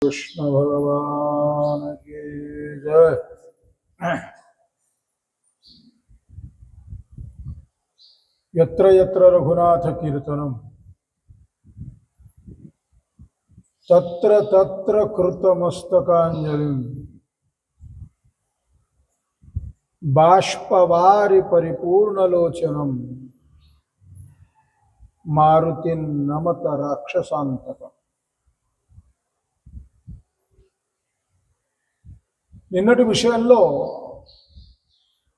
कृष्ण भगवान की जय। यत्र यत्र रघुनाथ कीर्तनम तत्र तत्र कृतमस्तकांजलिं बाष्पवारि परिपूर्णलोचनम मारुतिं नमत राक्षसांतकम्। నిన్నటి విషయంలో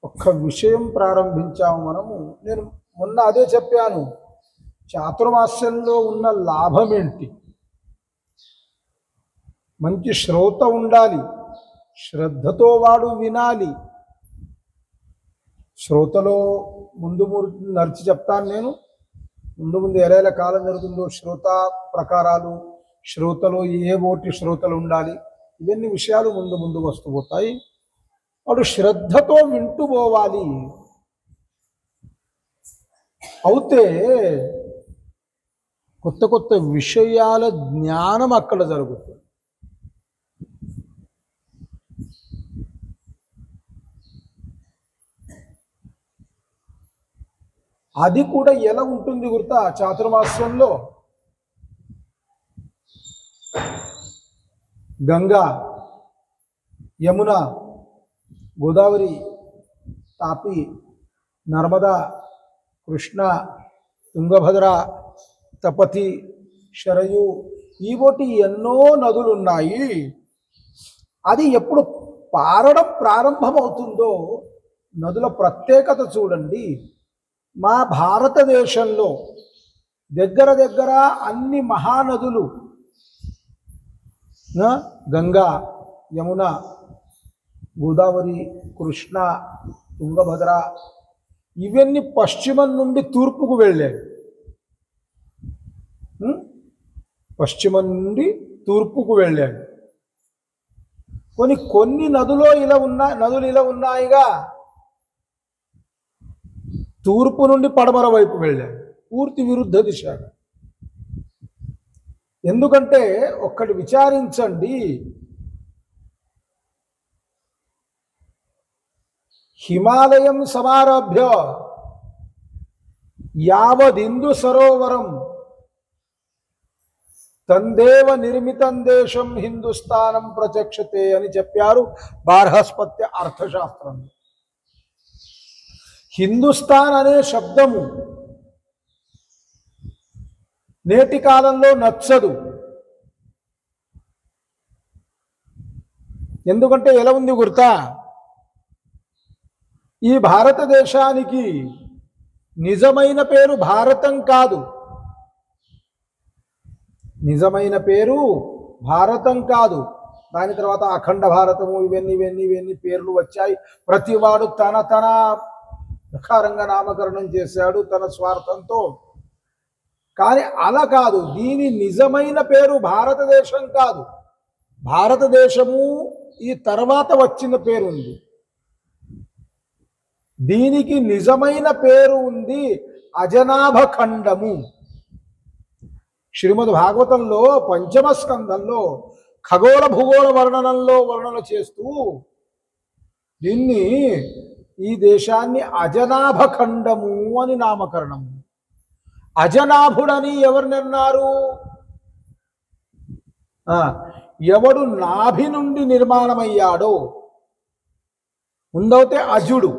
ఒక్క విషయం ప్రారంభించాము మనము. నేను మొన్న అదే చెప్పాను, చాతుర్మాస్యంలో ఉన్న లాభం ఏంటి? మంచి శ్రోత ఉండాలి, శ్రద్ధతో వాడు వినాలి. శ్రోతలో ముందు నడిచి చెప్తాను నేను. ముందు ముందు ఎలా కాలం జరుగుతుందో శ్రోత ప్రకారాలు, శ్రోతలో ఏ ఓటి శ్రోతలు ఉండాలి, ఇవన్నీ విషయాలు ముందు ముందు వస్తూ పోతాయి. వాడు శ్రద్ధతో వింటూ పోవాలి. అవుతే కొత్త కొత్త విషయాల జ్ఞానం అక్కడ జరుగుతుంది. అది కూడా ఎలా ఉంటుంది గుర్తా? చాతుర్మాస్యంలో గంగా, యమున, గోదావరి, తాపి, నర్మదా, కృష్ణ, తుంగభద్ర, తపతి, శరయు, ఈవోటి ఎన్నో నదులు ఉన్నాయి. అది ఎప్పుడు పారడం ప్రారంభమవుతుందో నదుల ప్రత్యేకత చూడండి. మా భారతదేశంలో దగ్గర దగ్గర అన్ని మహానదులు, గంగా, యమున, గోదావరి, కృష్ణ, తుంగభద్ర, ఇవన్నీ పశ్చిమం నుండి తూర్పుకు వెళ్ళాయి. పశ్చిమం నుండి తూర్పుకు వెళ్ళాడు. కొన్ని నదులు ఇలా ఉన్నాయిగా తూర్పు నుండి పడమర వైపు వెళ్ళాడు, పూర్తి విరుద్ధ దిశగా. ఎందుకంటే ఒక్కటి విచారించండి, హిమాలయం సమారభ్య యావదిందు సరోవరం తందేవ నిర్మితం దేశం హిందుస్థానం ప్రచక్షతే అని చెప్పారు బార్హస్పత్య అర్థశాస్త్రంలో. హిందుస్థాన్ అనే శబ్దము నేటి కాలంలో నచ్చదు. ఎందుకంటే ఎలా ఉంది గుర్తా? ఈ భారతదేశానికి నిజమైన పేరు భారతం కాదు. నిజమైన పేరు భారతం కాదు. దాని తర్వాత అఖండ భారతము, ఇవన్నీ పేర్లు వచ్చాయి. ప్రతివాడు తన ప్రకారంగా నామకరణం చేశాడు తన స్వార్థంతో. కానీ అలా కాదు, దీని నిజమైన పేరు భారతదేశం కాదు. భారతదేశము ఈ తర్వాత వచ్చిన పేరు ఉంది. దీనికి నిజమైన పేరు ఉంది అజనాభ ఖండము. శ్రీమద్ భాగవతంలో పంచమ స్కంధంలో ఖగోళ భూగోళ వర్ణన చేస్తూ దీన్ని, ఈ దేశాన్ని అజనాభ ఖండము అని నామకరణము. అజనాభుడని ఎవరినన్నారు? ఎవడు నాభి నుండి నిర్మాణమయ్యాడో, ముందవుతే అజుడు.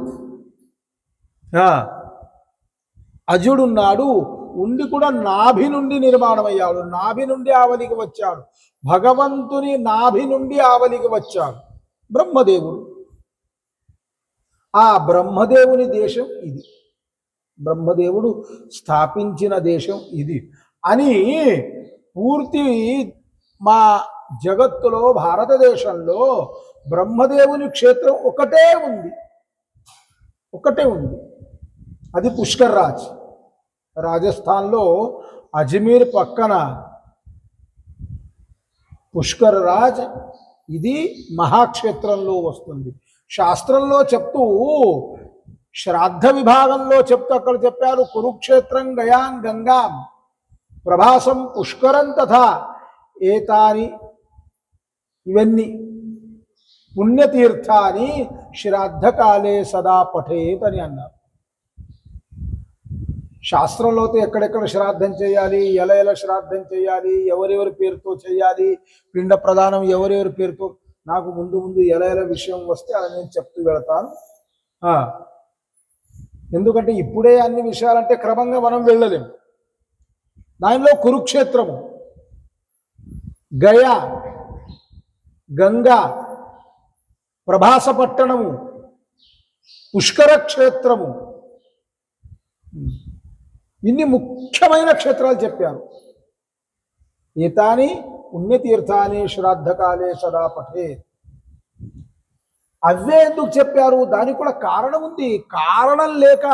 అజుడున్నాడు, ఉండి కూడా నాభి నుండి నిర్మాణమయ్యాడు. నాభి నుండి ఆవలికి వచ్చాడు. భగవంతుని నాభి నుండి ఆవలికి వచ్చాడు బ్రహ్మదేవుడు. ఆ బ్రహ్మదేవుని దేశం ఇది, బ్రహ్మదేవుడు స్థాపించిన దేశం ఇది అని పూర్తి మా జగత్తులో భారతదేశంలో బ్రహ్మదేవుని క్షేత్రం ఒకటే ఉంది. అది పుష్కర్ రాజ్. రాజస్థాన్లో అజ్మీర్ పక్కన పుష్కర్ రాజ్, ఇది మహాక్షేత్రంలో వస్తుంది. శాస్త్రంలో చెప్తూ, శ్రాద్ధ విభాగంలో చెప్తూ అక్కడ చెప్పారు, కురుక్షేత్రం గయాం గంగాం ప్రభాసం పుష్కరం తథా ఏతాని ఇవన్నీ పుణ్యతీర్థాన్ని శ్రాద్ధకాలే సదా పఠేత్ అని అన్నారు. శాస్త్రంలో ఎక్కడెక్కడ శ్రాద్ధం చేయాలి, ఎలా శ్రాద్ధం చేయాలి, ఎవరెవరి పేరుతో చేయాలి, పిండ ప్రదానం ఎవరెవరి పేరుతో, నాకు ముందు ఎలా విషయం వస్తే అలా నేను చెప్తూ వెళతాను. ఎందుకంటే ఇప్పుడే అన్ని విషయాలంటే క్రమంగా మనం వెళ్ళలేము. దానిలో కురుక్షేత్రము, గయా, గంగా, ప్రభాసపట్టణము, పుష్కర క్షేత్రము, ఇన్ని ముఖ్యమైన క్షేత్రాలు చెప్పారు. ఏతాని పుణ్యతీర్థాన్ని శ్రాద్ధకాలే సదా పఠే. అవే ఎందుకు చెప్పారు? దానికి కూడా కారణం ఉంది. కారణం లేక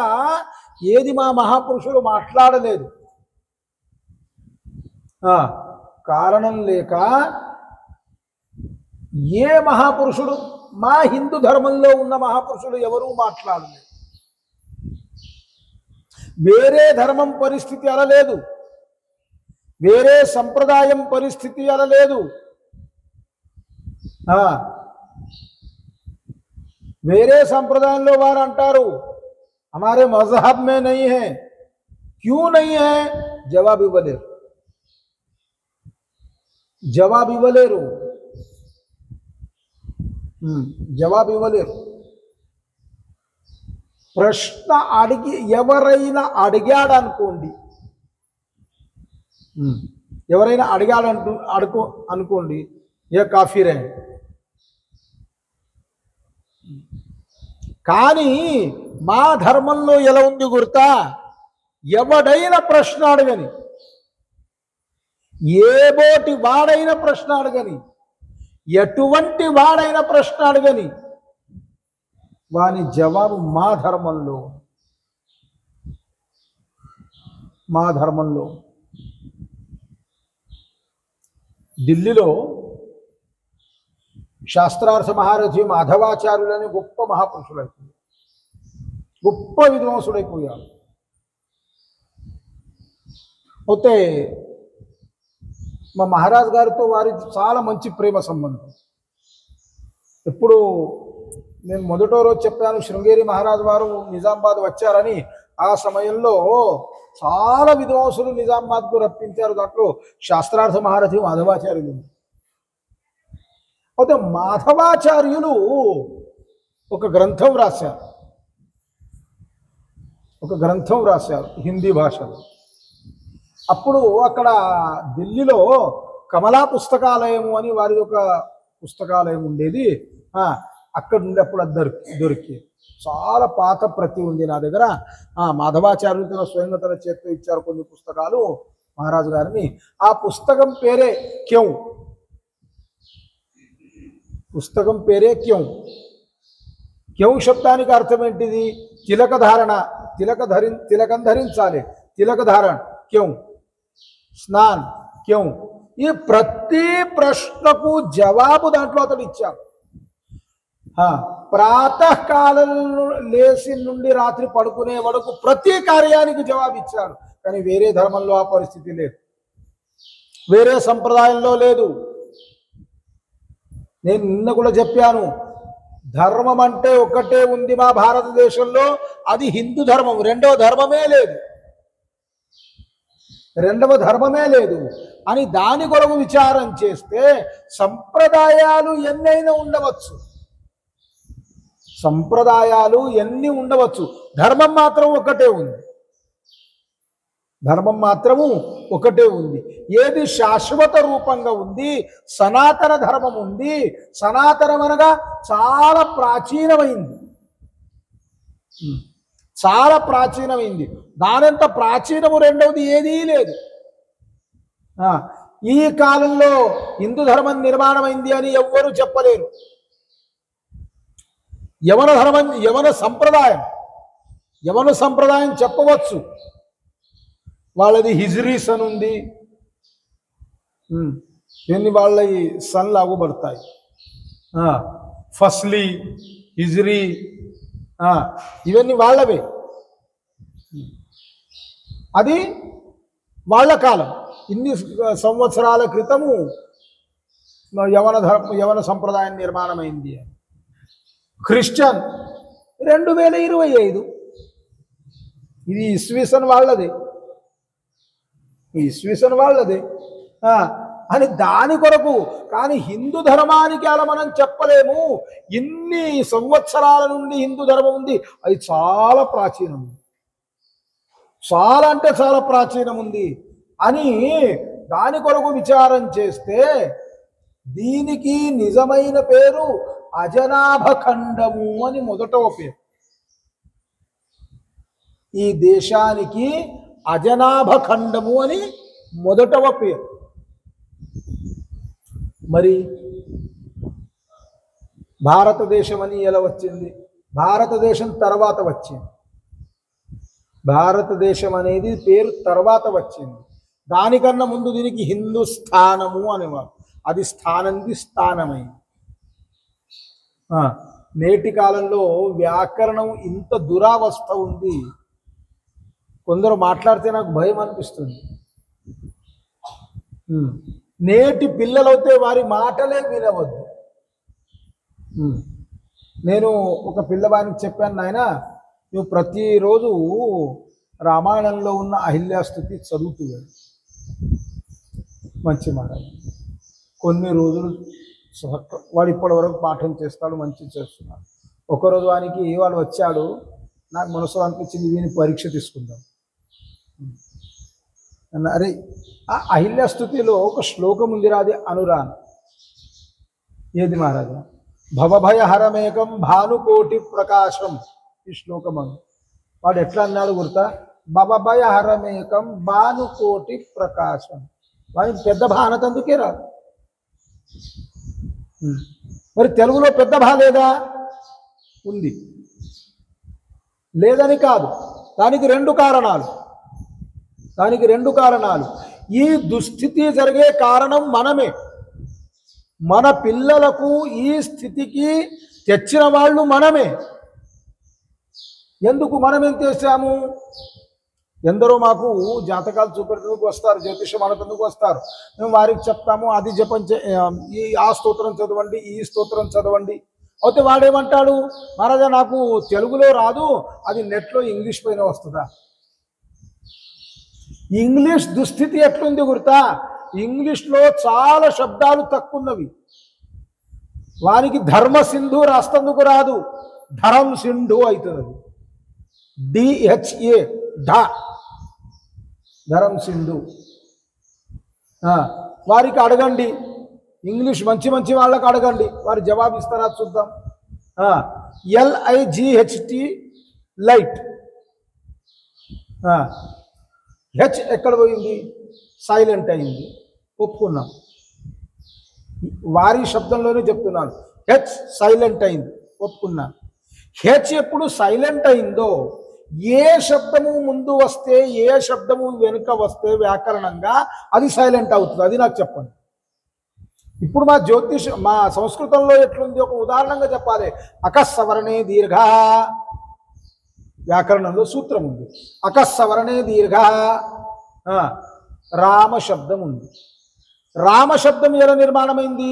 ఏది మా మహాపురుషులు మాట్లాడలేదు. కారణం లేక ఏ మహాపురుషుడు, మా హిందూ ధర్మంలో ఉన్న మహాపురుషులు ఎవరూ మాట్లాడలేదు. వేరే ధర్మం పరిస్థితి అలా లేదు, వేరే సంప్రదాయం పరిస్థితి అలా లేదు. వేరే సంప్రదాయంలో వారు అంటారు हमारे मजहब में नहीं है, क्यों नहीं है? जवाब ఇవ్వలేరు. జవాబు ఇవ్వలేరు. ప్రశ్న అడిగి ఎవరైనా అడిగాడు అనుకోండి, అనుకోండి, ఏ కాఫీరే. కానీ మా ధర్మంలో ఎలా ఉంది గుర్తా? ఎవడైనా ప్రశ్న అడగని, ఏ బోటి వాడైన ప్రశ్న అడగని, ఎటువంటి వాడైన ప్రశ్న అడగని, వాని జవాబు మా ధర్మంలో. ఢిల్లీలో శాస్త్రార్థ మహారథి మాధవాచార్యులని గొప్ప మహాపురుషులైపోయారు, గొప్ప విద్వాంసుడైపోయారు. అయితే మా మహారాజ్ గారితో వారికి చాలా మంచి ప్రేమ సంబంధం. ఇప్పుడు నేను మొదటో రోజు చెప్పాను, శృంగేరి మహారాజ్ వారు నిజామాబాద్ వచ్చారని. ఆ సమయంలో చాలా విద్వాంసులు నిజామాబాద్కు రప్పించారు. దాంట్లో శాస్త్రార్థ మహారథి మాధవాచార్యులు. అయితే మాధవాచార్యులు ఒక గ్రంథం రాశారు హిందీ భాషలో. అప్పుడు అక్కడ ఢిల్లీలో కమలా పుస్తకాలయము అని వారి ఒక పుస్తకాలయం ఉండేది. అక్కడ నుండి అప్పుడు అది దొరికి చాలా పాత ప్రతి ఉంది నా దగ్గర. మాధవాచార్యులు తన స్వయంగా తన చేతితో ఇచ్చారు కొన్ని పుస్తకాలు మహారాజు గారిని. ఆ పుస్తకం పేరే క్యూ. క్యూ శబ్దానికి అర్థం ఏంటిది? తిలక ధారణ, తిలకం ధరించాలి, తిలక ధారణ క్యూ, స్నాన్ క్యూ. ఈ ప్రతి ప్రశ్నకు జవాబు దాంట్లో అతడు ఇచ్చాడు. ప్రాతకాలం లేచి నుండి రాత్రి పడుకునే వరకు ప్రతి కార్యానికి జవాబు ఇచ్చాడు. కానీ వేరే ధర్మంలో ఆ పరిస్థితి లేదు, వేరే సంప్రదాయంలో లేదు. నేను నిన్న కూడా చెప్పాను, ధర్మం అంటే ఒకటే ఉంది మా భారతదేశంలో, అది హిందూ ధర్మం. రెండవ ధర్మమే లేదు అని దాని కొరకు విచారం చేస్తే సంప్రదాయాలు ఎన్నైనా ఉండవచ్చు, ధర్మం మాత్రం ఒకటే ఉంది. ఏది శాశ్వత రూపంగా ఉంది? సనాతన ధర్మం ఉంది. సనాతనం అనగా చాలా ప్రాచీనమైంది. దానంత ప్రాచీనము రెండవది ఏదీ లేదు. ఈ కాలంలో హిందూ ధర్మం నిర్మాణమైంది అని ఎవ్వరూ చెప్పలేరు. యవన సంప్రదాయం చెప్పవచ్చు. వాళ్ళది హిజ్రీస్ అని ఉంది. ఇవన్నీ వాళ్ళ సన్ లాగు పడతాయి. ఫస్లీ, హిజ్రీ, ఇవన్నీ వాళ్ళవే. అది వాళ్ళ కాలం. ఇన్ని సంవత్సరాల క్రితము యవన సంప్రదాయం నిర్మాణమైంది అని. క్రిస్టియన్ 2025, ఇది ఇస్వీసన్ వాళ్ళది, ఇస్వీసన్ వాళ్ళది అని దాని కొరకు. కానీ హిందూ ధర్మానికి అలా మనం చెప్పలేము. ఇన్ని సంవత్సరాల నుండి హిందూ ధర్మం ఉంది, అది చాలా ప్రాచీనం, చాలా అంటే చాలా ప్రాచీనం ఉంది అని దాని కొరకు విచారం చేస్తే దీనికి నిజమైన పేరు అజనాభ ఖండము అని మొదటవ పేరు. ఈ దేశానికి అజనాభ ఖండము అని మొదటవ పేరు. మరి భారతదేశం అని ఎలా వచ్చింది? భారతదేశం తర్వాత వచ్చింది. భారతదేశం అనేది పేరు తర్వాత వచ్చింది. దానికన్నా ముందు దీనికి హిందుస్థానము అనేవారు. అది స్థానంది స్థానమైంది. నేటి కాలంలో వ్యాకరణం ఇంత దురావస్థ ఉంది. కొందరు మాట్లాడితే నాకు భయం అనిపిస్తుంది. నేటి పిల్లలైతే వారి మాటలే వినవద్దు. నేను ఒక పిల్లవానికి చెప్పాను, నాయన నువ్వు ప్రతిరోజు రామాయణంలో ఉన్న అహిల్యాస్తుతి చదువుతూ మంచి మాట. కొన్ని రోజులు వాడు ఇప్పటి వరకు పాఠం చేస్తాడు, మంచి చేస్తున్నాడు. ఒకరోజు వానికి వాడు వచ్చాడు, నాకు మనసులో అనిపించింది వీని పరీక్ష తీసుకుందాం అన్న. అరే ఆ అహిల్యాస్తుతిలో ఒక శ్లోకం ఉంది రాది అనురాన్. ఏది మహారాజా? భవభయహరమేకం భానుకోటి ప్రకాశం. ఈ శ్లోకం అను. వాడు ఎట్లా అన్నాడు గుర్తా? భవభయహరమేకం భానుకోటి ప్రకాశం. వాడికి పెద్ద భానత అందుకే రాదు. మరి తెలుగులో పెద్ద భా లేదా? ఉంది. లేదని కాదు, దానికి రెండు కారణాలు. ఈ దుస్థితి జరిగే కారణం మనమే. మన పిల్లలకు ఈ స్థితికి తెచ్చిన వాళ్ళు మనమే. ఎందుకు మనమేం చేశాము? ఎందరో మాకు జాతకాలు చూపెట్టడానికి వస్తారు, జ్యోతిషం అనటందుకు వస్తారు. మేము వారికి చెప్తాము, అది జపం ఆ స్తోత్రం చదవండి, ఈ స్తోత్రం చదవండి. అయితే వాడేమంటాడు, మహారాజా నాకు తెలుగులో రాదు, అది నెట్లో ఇంగ్లీష్ పైన వస్తుందా? ఇంగ్లీష్ దుస్థితి ఎట్లుంది గుర్తా? ఇంగ్లీష్లో చాలా శబ్దాలు తక్కువన్నవి. వానికి ధర్మ సింధు రాస్తందుకు రాదు, ధరం సింధు అవుతుంది. DHA ధరం సింధు. వారికి అడగండి, ఇంగ్లీష్ మంచి వాళ్ళకి అడగండి, వారు జవాబు ఇస్తారా చూద్దాం. LIGHT light. హెచ్ ఎక్కడ పోయింది? సైలెంట్ అయింది. ఒప్పుకున్నాం, వారి శబ్దంలోనే చెప్తున్నాను. హెచ్ సైలెంట్ అయింది, ఒప్పుకున్నాను. హెచ్ ఎప్పుడు సైలెంట్ అయిందో, ఏ శబ్దము ముందు వస్తే ఏ శబ్దము వెనుక వస్తే వ్యాకరణంగా అది సైలెంట్ అవుతుంది. అది నాకు చెప్పండి. ఇప్పుడు మా సంస్కృతంలో ఎట్లుంది ఒక ఉదాహరణంగా చెప్పాలి. అకస్సవర్ణే దీర్ఘ, వ్యాకరణంలో సూత్రం ఉంది. అకస్సవర్ణే దీర్ఘ. రామ శబ్దం ఉంది. రామ శబ్దం ఎలా నిర్మాణమైంది?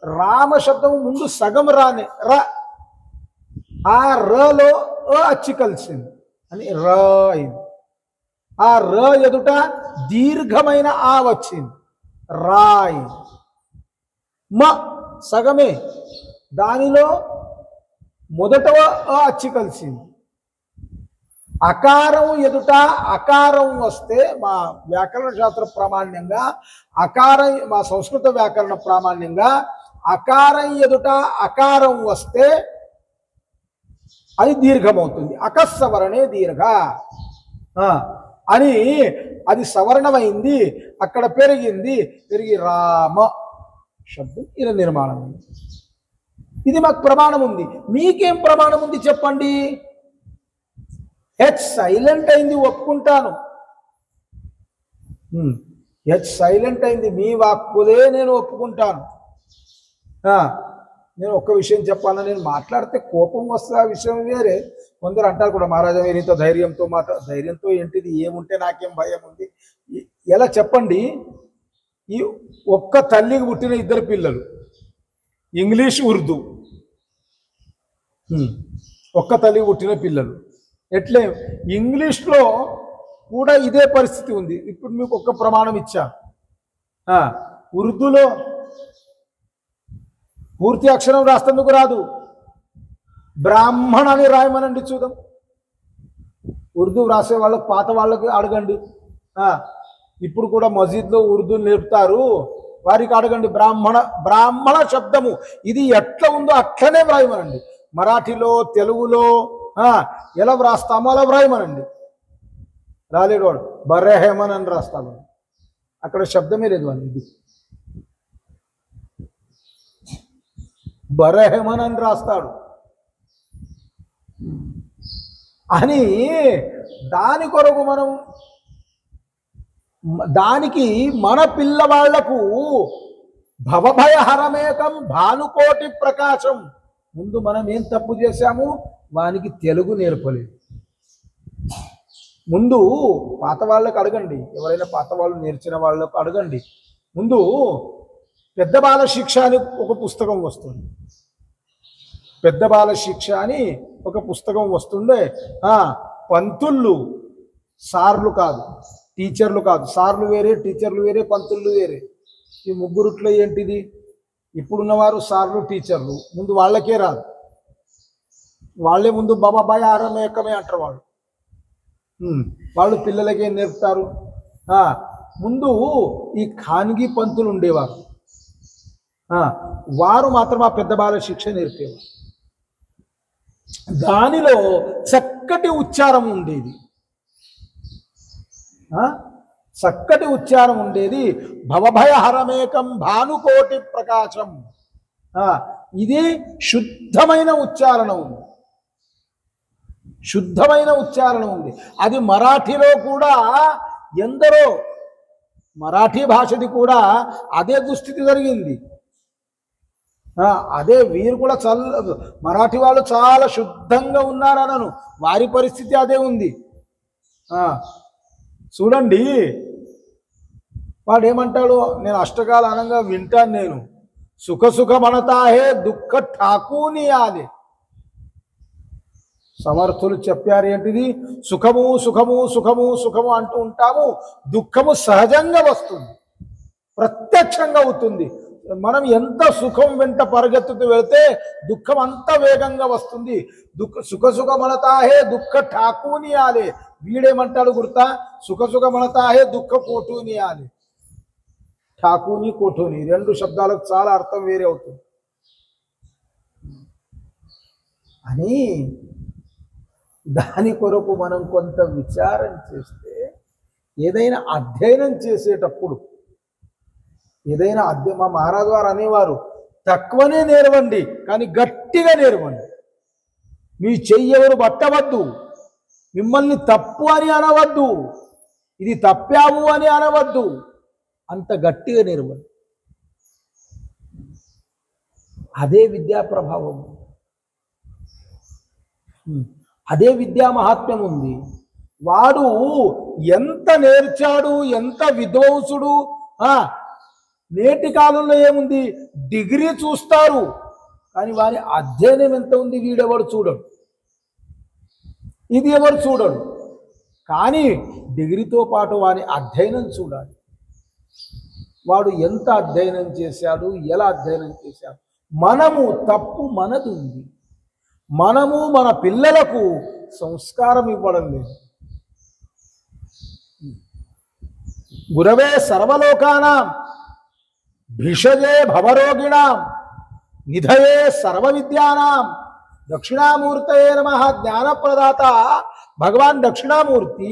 రామ శబ్దం ముందు సగం రానే ర, ఆ రలో అచ్చి కలిసింది అని ర అయింది. ఆ ర ఎదుట దీర్ఘమైన ఆ వచ్చింది, రా అయింది. మ సగమే, దానిలో మొదటవ అచ్చి కలిసింది. అకారం ఎదుట అకారం వస్తే మా వ్యాకరణ శాస్త్ర ప్రామాణ్యంగా, మా సంస్కృత వ్యాకరణ ప్రామాణ్యంగా అకారం ఎదుట అకారం వస్తే అది దీర్ఘమవుతుంది. అకస్సవర్ణే దీర్ఘ అని అది సవర్ణమైంది, అక్కడ పెరిగి రామ శబ్దం ఇలా నిర్మాణం ఉంది. ఇది మాకు ప్రమాణం ఉంది. మీకేం ప్రమాణం ఉంది చెప్పండి? హెచ్ సైలెంట్ అయింది, ఒప్పుకుంటాను. హెచ్ సైలెంట్ అయింది, మీ వాక్కులే నేను ఒప్పుకుంటాను. నేను ఒక్క విషయం చెప్పాలని, నేను మాట్లాడితే కోపం వస్తే ఆ విషయం వేరే. కొందరు అంటారు కూడా, మహారాజా మీరు ఇంత ధైర్యంతో ధైర్యంతో ఏంటిది, ఏముంటే నాకేం భయం ఉంది? ఎలా చెప్పండి? ఈ ఒక్క తల్లికి పుట్టిన ఇద్దరు పిల్లలు, ఇంగ్లీష్ ఉర్దూ. ఒక్క తల్లికి పుట్టిన పిల్లలు ఎట్లే ఇంగ్లీష్లో కూడా ఇదే పరిస్థితి ఉంది. ఇప్పుడు మీకు ఒక్క ప్రమాణం ఇచ్చా. ఉర్దూలో పూర్తి అక్షరం రాస్తందుకు రాదు, బ్రాహ్మణ అని రాయమనండి చూద్దాం. ఉర్దూ రాసే వాళ్ళకి, పాత వాళ్ళకి అడగండి. ఇప్పుడు కూడా మసీద్లో ఉర్దూ నేర్పుతారు, వారికి అడగండి. బ్రాహ్మణ శబ్దము ఇది ఎట్లా ఉందో అట్లనే వ్రాయమనండి. మరాఠీలో, తెలుగులో ఎలా వ్రాస్తామో అలా వ్రాయమనండి. రాలేడు వాడు బర్రెహేమన్ అని రాస్తాము, అక్కడ శబ్దమే లేదు అని. ఇది బర్రెహేమన్ అని రాస్తాడు అని. దాని కొరకు మనం, దానికి మన పిల్లవాళ్లకు భవభయహరమేకం భానుకోటి ప్రకాశం. ముందు మనం ఏం తప్పు చేశాము, వానికి తెలుగు నేర్పలేదు. ముందు పాత వాళ్ళకు అడగండి, ఎవరైనా పాత వాళ్ళు నేర్చిన వాళ్ళకు అడగండి. ముందు పెద్ద బాల శిక్ష అని ఒక పుస్తకం వస్తుంది, పెద్ద బాల శిక్ష అని ఒక పుస్తకం వస్తుండే. పంతుళ్ళు సార్లు కాదు, టీచర్లు కాదు. సార్లు వేరే, టీచర్లు వేరే, పంతుళ్ళు వేరే. ఈ ముగ్గురుట్లో ఏంటిది? ఇప్పుడున్నవారు సార్లు, టీచర్లు. ముందు వాళ్ళకే రాదు, వాళ్ళే ముందు బాబాబాయ్ ఆరమేకమే అంటారు వాళ్ళు. వాళ్ళు పిల్లలకే నేర్పుతారు. ముందు ఈ ఖాన్గీ పంతులు ఉండేవారు, వారు మాత్రం ఆ పెద్ద బాల శిక్ష నేర్పేవారు. దానిలో చక్కటి ఉచ్చారం ఉండేది, చక్కటి ఉచ్చారం ఉండేది. భవభయహరమేకం భానుకోటి ప్రకాశం. ఇది శుద్ధమైన ఉచ్చారణ ఉంది, శుద్ధమైన ఉచ్చారణ ఉంది. అది మరాఠీలో కూడా ఎందరో, మరాఠీ భాషది కూడా అదే దుస్థితి జరిగింది. అదే వీరు కూడా మరాఠీ వాళ్ళు చాలా శుద్ధంగా ఉన్నారనను, వారి పరిస్థితి అదే ఉంది. చూడండి, వాడు ఏమంటాడు, నేను అష్టకాల అనంగా వింటాను నేను. సుఖ సుఖమనతాహే దుఃఖ ఠాకూని ఆలే. సమర్థులు చెప్పారు ఏంటిది? సుఖము సుఖము సుఖము సుఖము అంటూ ఉంటాము, దుఃఖము సహజంగా వస్తుంది, ప్రత్యక్షంగా అవుతుంది. మనం ఎంత సుఖం వెంట పరిగెత్తుతూ వెళితే దుఃఖం అంత వేగంగా వస్తుంది. సుఖ సుఖమనతాహే దుఃఖ ఠాకూని ఆలే. వీడేమంటాడు గుర్తా? సుఖ సుఖమనతాహే దుఃఖ కోటూని ఆలే. ఠాకూని కోటూని రెండు శబ్దాలకు చాలా అర్థం వేరే అవుతుంది అని. దాని కొరకు మనం కొంత విచారం చేస్తే, ఏదైనా అధ్యయనం చేసేటప్పుడు, ఏదైనా మా మహారాజు వారు అనేవారు, తక్కువనే నేర్వండి కానీ గట్టిగా నేర్వండి. మీ చెయ్యెవరు పట్టవద్దు, మిమ్మల్ని తప్పు అని అనవద్దు, ఇది తప్పావు అని అనవద్దు, అంత గట్టిగా నేర్వండి. అదే విద్యా ప్రభావం, అదే విద్యా మహాత్మ్యం ఉంది. వాడు ఎంత నేర్చాడు, ఎంత విద్వాంసుడు. నేటి కాలంలో ఏముంది, డిగ్రీ చూస్తారు కానీ వారి అధ్యయనం ఎంత ఉంది వీడెవడు చూడడు, ఇది ఎవరు చూడడు. కానీ డిగ్రీతో పాటు వారి అధ్యయనం చూడాలి. వాడు ఎంత అధ్యయనం చేశాడు, ఎలా అధ్యయనం చేశాడు. మనము తప్పు మనది ఉంది, మనము మన పిల్లలకు సంస్కారం ఇవ్వడం లేదు. గురవే సర్వలోకానాం భిషజే భవరోగిణాం నిధయే సర్వ విద్యానాం దక్షిణామూర్తయే నమః. జ్ఞానప్రదాత భగవాన్ దక్షిణామూర్తి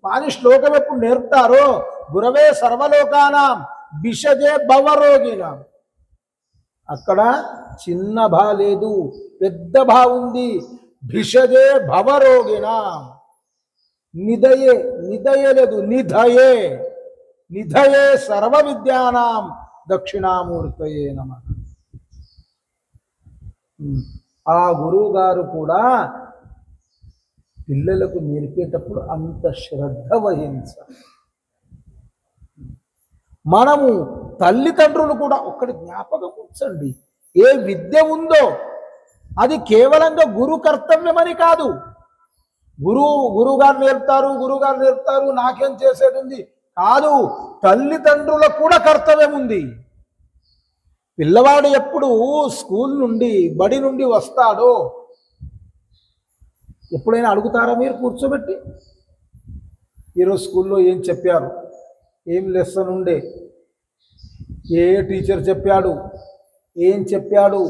వారి శ్లోకం ఎప్పుడు నేర్పుతారో, గురవే సర్వలోకానాం భిషజే భవరోగిణాం. అక్కడ చిన్న భా లేదు, పెద్ద భా ఉంది. భిషజే భవరోగిణాం. నిధయే, నిధయే లేదు, నిధయే, నిధయే సర్వ విద్యానాం దక్షిణామూర్తయే నమః. ఆ గురువు గారు కూడా పిల్లలకు నేర్పేటప్పుడు అంత శ్రద్ధ వహించాలి. మనము తల్లిదండ్రులు కూడా ఒక్కటి జ్ఞాపకం ఉంచండి, ఏ విద్య ఉందో అది కేవలంగా గురు కర్తవ్యమని కాదు. గురువుగారు నేర్పుతారు నాకేం చేసేది ఉంది కాదు, తల్లిదండ్రులకు కూడా కర్తవ్యం ఉంది. పిల్లవాడు ఎప్పుడు స్కూల్ నుండి బడి నుండి వస్తాడో ఎప్పుడైనా అడుగుతారా మీరు కూర్చోబెట్టి, ఈరోజు స్కూల్లో ఏం చెప్పారు, ఏం లెసన్ ఉండే, ఏ టీచర్ చెప్పాడు, ఏం చెప్పాడు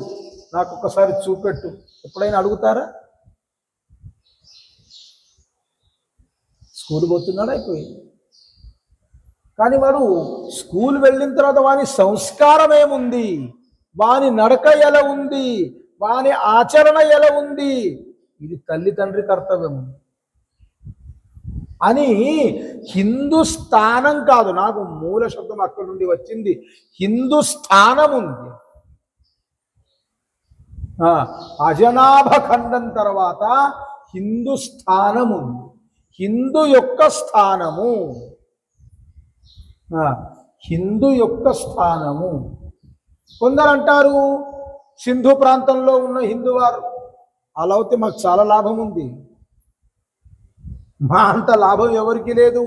నాకు ఒక్కసారి చూపెట్టు, ఎప్పుడైనా అడుగుతారా? స్కూల్ పోతున్నాడు అయిపోయింది. కానీ వాడు స్కూల్ వెళ్ళిన తర్వాత వాని సంస్కారం ఏముంది, వాని నడక ఎలా ఉంది, వాని ఆచరణ ఎలా ఉంది, ఇది తల్లిదండ్రి కర్తవ్యం అని. హిందుస్థానం కాదు, నాకు మూల శబ్దం అక్కడి నుండి వచ్చింది, హిందుస్థానం ఉంది. అజనాభ ఖండం తర్వాత హిందుస్థానం ఉంది, హిందూ యొక్క స్థానము, హిందూ యొక్క స్థానము. కొందరు అంటారు సింధు ప్రాంతంలో ఉన్న హిందువారు, అలా అయితే మాకు చాలా లాభం ఉంది. మా అంత లాభం ఎవరికి లేదు.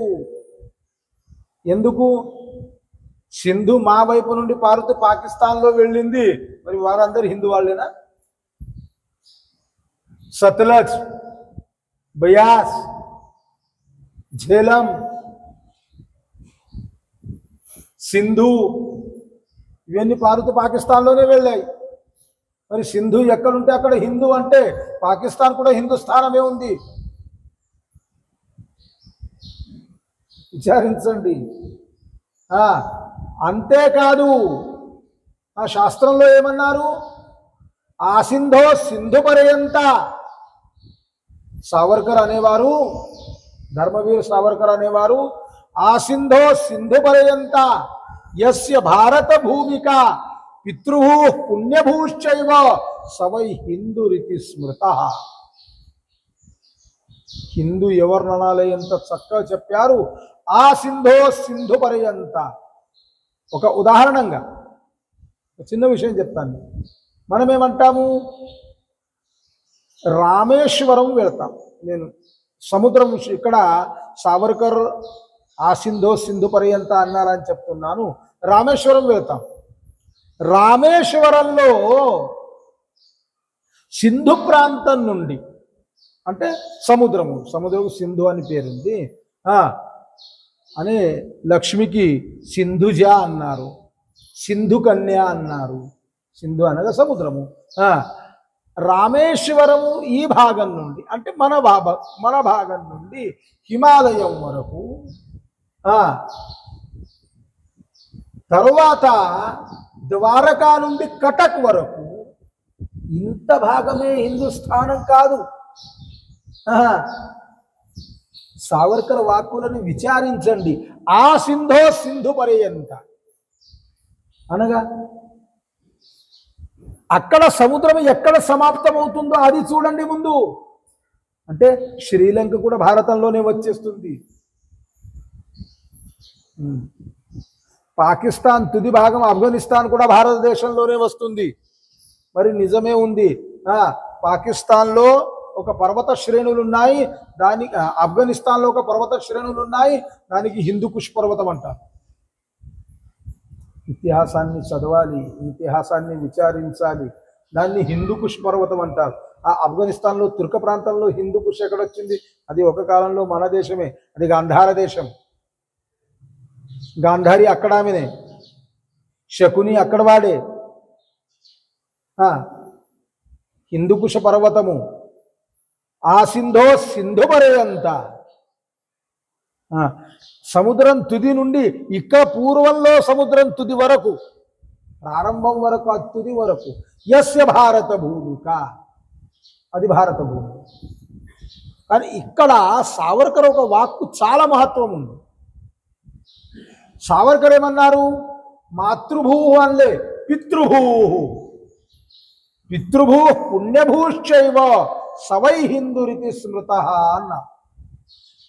ఎందుకు? సింధు మా వైపు నుండి పారుతూ పాకిస్తాన్లో వెళ్ళింది, మరి వారందరూ హిందూ వాళ్ళేనా? సత్లజ్, బయాస్, ఝేలం, సింధు ఇవన్నీ పారుతూ పాకిస్తాన్లోనే వెళ్ళాయి. మరి సింధు ఎక్కడుంటే అక్కడ హిందూ అంటే పాకిస్తాన్ కూడా హిందుస్థానమే ఉంది. విచారించండి. అంతేకాదు ఆ శాస్త్రంలో ఏమన్నారు, ఆసింధో సింధు పర్యంత. సావర్కర్ అనేవారు, ధర్మవీర్ సావర్కర్ అనేవారు, ఆసింధో సింధు పర్యంత యస్య భారత భూమిక పితృభూ పుణ్యభూశ్చైవ సవై హిందూరితి స్మృత. హిందూ ఎవరిననాలే ఎంత చక్కగా చెప్పారు. ఆ సింధో సింధు పర్యంత. ఒక ఉదాహరణంగా చిన్న విషయం చెప్తాను. మనమేమంటాము, రామేశ్వరం వెళ్తాం. నేను సముద్రం, ఇక్కడ సావర్కర్ ఆ సింధో సింధు పర్యంత అన్నారని చెప్తున్నాను. రామేశ్వరం వెళ్తాం. రామేశ్వరంలో సింధు ప్రాంతం నుండి, అంటే సముద్రము సింధు అని పేరుంది అనే లక్ష్మికి సింధుజ అన్నారు, సింధు కన్య అన్నారు. సింధు అనగా సముద్రము. రామేశ్వరము ఈ భాగం నుండి, అంటే మన భాగం నుండి హిమాలయం వరకు, తరువాత ద్వారకా నుండి కటక్ వరకు, ఇంత భాగమే హిందుస్థానం కాదు. సావర్కర్ వాక్కులను విచారించండి. ఆ సింధో సింధు పర్యంత అనగా అక్కడ సముద్రం ఎక్కడ సమాప్తమవుతుందో అది చూడండి ముందు. అంటే శ్రీలంక కూడా భారతంలోనే వచ్చేస్తుంది. పాకిస్తాన్ తుది భాగం ఆఫ్ఘనిస్తాన్ కూడా భారతదేశంలోనే వస్తుంది. మరి నిజమే ఉంది, పాకిస్తాన్లో ఒక పర్వత శ్రేణులు ఉన్నాయి, దానికి ఆఫ్ఘనిస్తాన్లో ఒక పర్వత శ్రేణులు ఉన్నాయి, దానికి హిందూకుష్ పర్వతం అంటారు. ఇతిహాసాన్ని చదవాలి, ఇతిహాసాన్ని విచారించాలి. దాన్ని హిందూకుష్ పర్వతం అంటారు. ఆ ఆఫ్ఘనిస్తాన్లో తుర్క ప్రాంతంలో హిందూకుష్ ఎక్కడొచ్చింది? అది ఒక కాలంలో మన దేశమే, అది గాంధార దేశం. గాంధారి అక్కడ ఆమెనే, శకుని అక్కడ వాడే. హిందూకుష పర్వతము ఆ సింధో సింధు పర్యంత. సముద్రం తుది నుండి ఇక్కడ పూర్వంలో సముద్రం తుది వరకు, ప్రారంభం వరకు, ఆ తుది వరకు యస్య భారత భూమిక, అది భారత భూమి. కానీ ఇక్కడ సావర్కర్ ఒక వాక్కు చాలా మహత్వం ఉంది. సావర్కర్ ఏమన్నారు? మాతృభూ అనలే, పితృభూ. పితృభూ పుణ్యభూశ్చైవ సవై హిందూరితి స్మృత అన్న.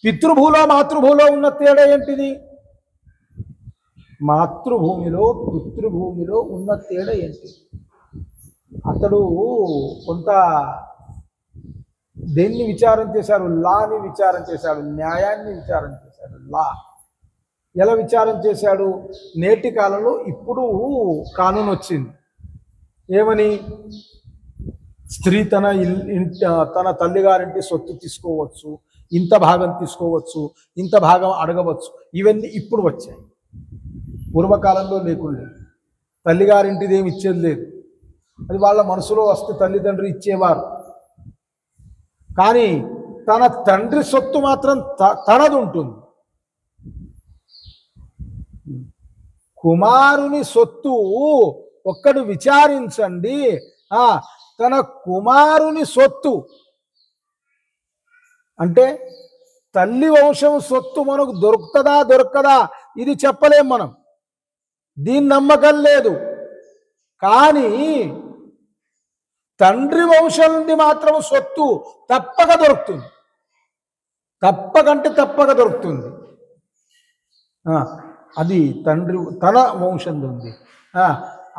పితృభూలో మాతృభూలో ఉన్న తేడా ఏంటిది? మాతృభూమిలో పితృభూమిలో ఉన్న తేడా ఏంటి? అతడు కొంత దేన్ని విచారం చేశారు? లాని విచారం చేశాడు, న్యాయాన్ని విచారం చేశాడు. లా ఎలా విచారం చేశాడు? నేటి కాలంలో ఇప్పుడు కానూన్ వచ్చింది ఏమని, స్త్రీ తన తల్లిగారింటి సొత్తు తీసుకోవచ్చు, ఇంత భాగం తీసుకోవచ్చు, ఇంత భాగం అడగవచ్చు. ఇవన్నీ ఇప్పుడు వచ్చాయి, పూర్వకాలంలో లేకుండా. తల్లిగారింటిది ఏమి ఇచ్చేది లేదు, అది వాళ్ళ మనసులో వస్తే తల్లిదండ్రులు ఇచ్చేవారు. కానీ తన తండ్రి సొత్తు మాత్రం తనది ఉంటుంది. కుమారుని సొత్తు ఒక్కడు విచారించండి, తన కుమారుని సొత్తు అంటే తల్లి వంశం సొత్తు మనకు దొరుకుతుందా దొరకదా ఇది చెప్పలేం మనం, దీని నమ్మకం లేదు. కానీ తండ్రి వంశం నుండి మాత్రం సొత్తు తప్పక దొరుకుతుంది, తప్పక దొరుకుతుంది. అది తండ్రి తన వంశం ఉంది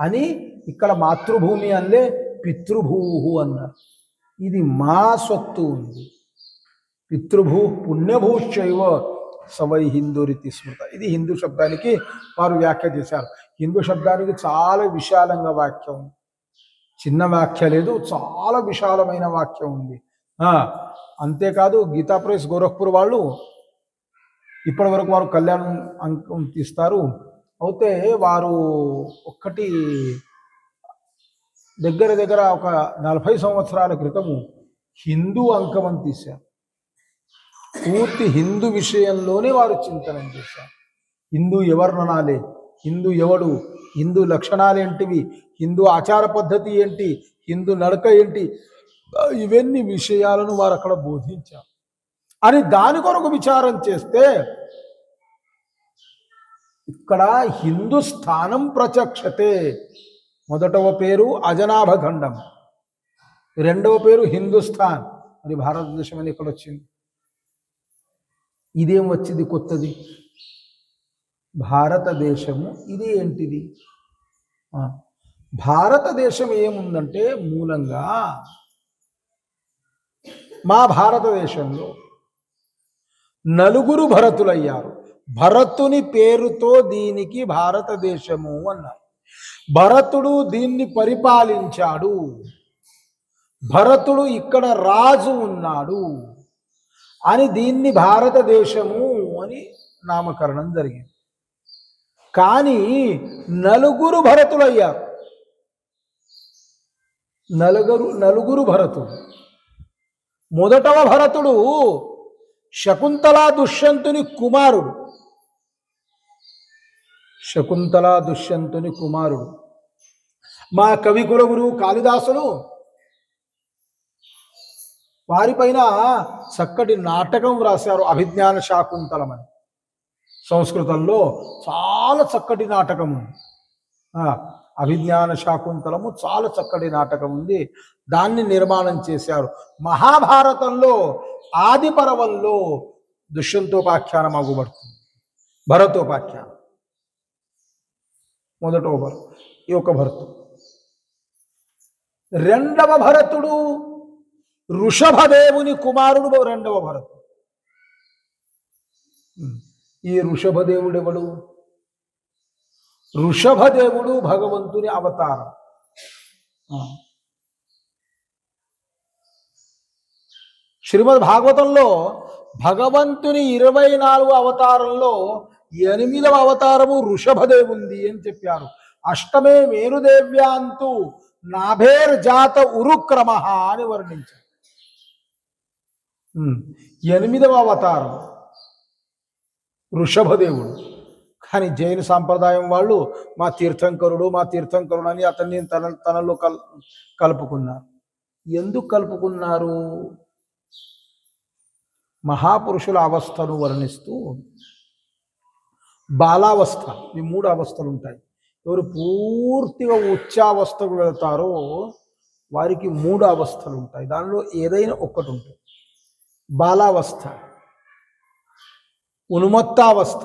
అని ఇక్కడ మాతృభూమి అల్లే పితృభూ అన్నారు. ఇది మా సొత్తు ఉంది. పితృభూ పుణ్యభూశ్చైవ సవై హిందూరితి స్మృత. ఇది హిందూ శబ్దానికి వారు వ్యాఖ్య చేశారు. హిందూ శబ్దానికి చాలా విశాలంగా వాక్యం, చిన్న వ్యాఖ్య లేదు, చాలా విశాలమైన వాక్యం ఉంది. అంతేకాదు గీతా ప్రెస్ గోరఖ్పూర్ వాళ్ళు ఇప్పటి వరకు వారు కళ్యాణం అంకం తీస్తారు. అయితే వారు ఒక్కటి దగ్గర ఒక 40 సంవత్సరాల క్రితము హిందూ అంకం అని తీశారు. పూర్తి హిందూ విషయంలోనే వారు చింతనం చేశారు. హిందూ ఎవరిననాలే, హిందూ ఎవడు, హిందూ లక్షణాలు ఏంటివి, హిందూ ఆచార పద్ధతి ఏంటి, హిందూ నడక ఏంటి, ఇవన్నీ విషయాలను వారు అక్కడ బోధించారు. అని దాని కొరకు విచారం చేస్తే ఇక్కడ హిందూ స్థానం ప్రచక్షతే. మొదటవ పేరు అజనాభ ఖండం, రెండవ పేరు హిందుస్థాన్. మరి భారతదేశం అని ఇక్కడ వచ్చింది. ఇదేం వచ్చింది కొత్తది? భారతదేశము ఇది ఏంటిది? భారతదేశం ఏముందంటే మూలంగా మా భారతదేశంలో నలుగురు భరతులయ్యారు. భరతుని పేరుతో దీనికి భారతదేశము అన్నారు. భరతుడు దీన్ని పరిపాలించాడు, భరతుడు ఇక్కడ రాజు ఉన్నాడు అని దీన్ని భారతదేశము అని నామకరణం జరిగింది. కానీ నలుగురు భరతులయ్యారు, నలుగురు భరతుడు. మొదటవ భరతుడు శకుంతలా దుష్యంతుని కుమారుడు. శకుంతలా దుష్యంతుని కుమారుడు. మా కవి కులగురు కాళిదాసులు వారిపైన చక్కటి నాటకం వ్రాశారు, అభిజ్ఞాన శాకుంతలమని. సంస్కృతంలో చాలా చక్కటి నాటకం ఉంది. అభిజ్ఞాన శాకుంతలము చాలా చక్కటి నాటకం ఉంది, దాన్ని నిర్మాణం చేశారు. మహాభారతంలో ఆది పర్వంలో దుష్యంతోపాఖ్యానం అగుపడుతుంది, భరతోపాఖ్యానం. మొదటో భరతుడు, ఈ ఒక భరతుడు. రెండవ భరతుడు ఋషభదేవుని కుమారుడు, రెండవ భరతుడు. ఈ ఋషభదేవుడు ఎవడు? ఋషభదేవుడు భగవంతుని అవతారం. శ్రీమద్ భాగవతంలో భగవంతుని 24 అవతారంలో 8వ అవతారము ఋషభదేవుంది అని చెప్పారు. అష్టమే మేరుదేవ్యాంతు నాభేర్ జాత ఉరుక్రమ అని వర్ణించారు. 8వ అవతారం ఋషభదేవుడు. కానీ జైన సాంప్రదాయం వాళ్ళు మా తీర్థంకరుడు అని అతన్ని తనలో కలుపుకున్నారు. ఎందుకు కలుపుకున్నారు? మహాపురుషుల అవస్థను వర్ణిస్తూ బాలావస్థ, ఈ 3 అవస్థలు ఉంటాయి. ఎవరు పూర్తిగా ఉచ్చావస్థకు వెళతారో వారికి 3 అవస్థలు ఉంటాయి. దానిలో ఏదైనా ఒక్కటి ఉంటుంది. బాలావస్థ, ఉన్మత్తావస్థ,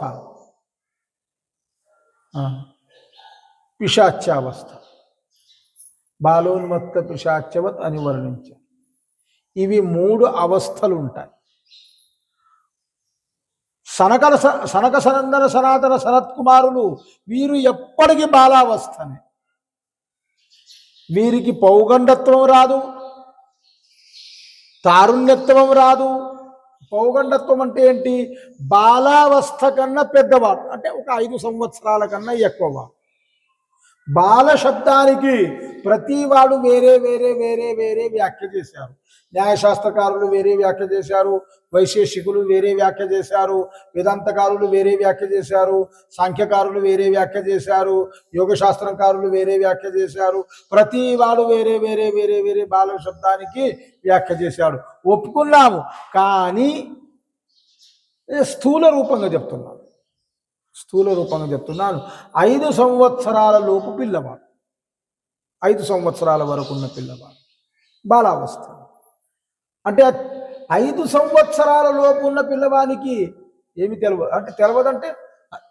పిశాచ్యావస్థ, బాలోన్మత్త పిశాచ్యవత్ అని వర్ణించారు. ఇవి 3 అవస్థలు ఉంటాయి. సనక సనందన సనాతన సనత్కుమారులు వీరు ఎప్పటికీ బాలావస్థనే. వీరికి పౌగండత్వం రాదు, తారుణ్యత్వం రాదు. పౌగండత్వం అంటే ఏంటి? బాలావస్థ కన్నా పెద్దవాడు, అంటే ఒక 5 సంవత్సరాల కన్నా ఎక్కువవాడు. బాల శబ్దానికి ప్రతివాడు వేరే వేరే వేరే వేరే వ్యాఖ్య చేశారు. న్యాయశాస్త్రకారులు వేరే వ్యాఖ్య చేశారు, వైశేషికులు వేరే వ్యాఖ్య చేశారు, వేదాంతకారులు వేరే వ్యాఖ్య చేశారు, సాంఖ్యకారులు వేరే వ్యాఖ్య చేశారు, యోగశాస్త్రకారులు వేరే వ్యాఖ్య చేశారు. ప్రతివాడు వేరే వేరే వేరే వేరే బాల శబ్దానికి వ్యాఖ్య చేశాడు. ఒప్పుకున్నాము, కానీ స్థూల రూపంగా చెప్తున్నాను. 5 సంవత్సరాల లోపు పిల్లవాడు, 5 సంవత్సరాల వరకు ఉన్న పిల్లవాడు బాలావస్థ. అంటే 5 సంవత్సరాల లోపు ఉన్న పిల్లవానికి ఏమి తెలియదు. అంటే తెలియదంటే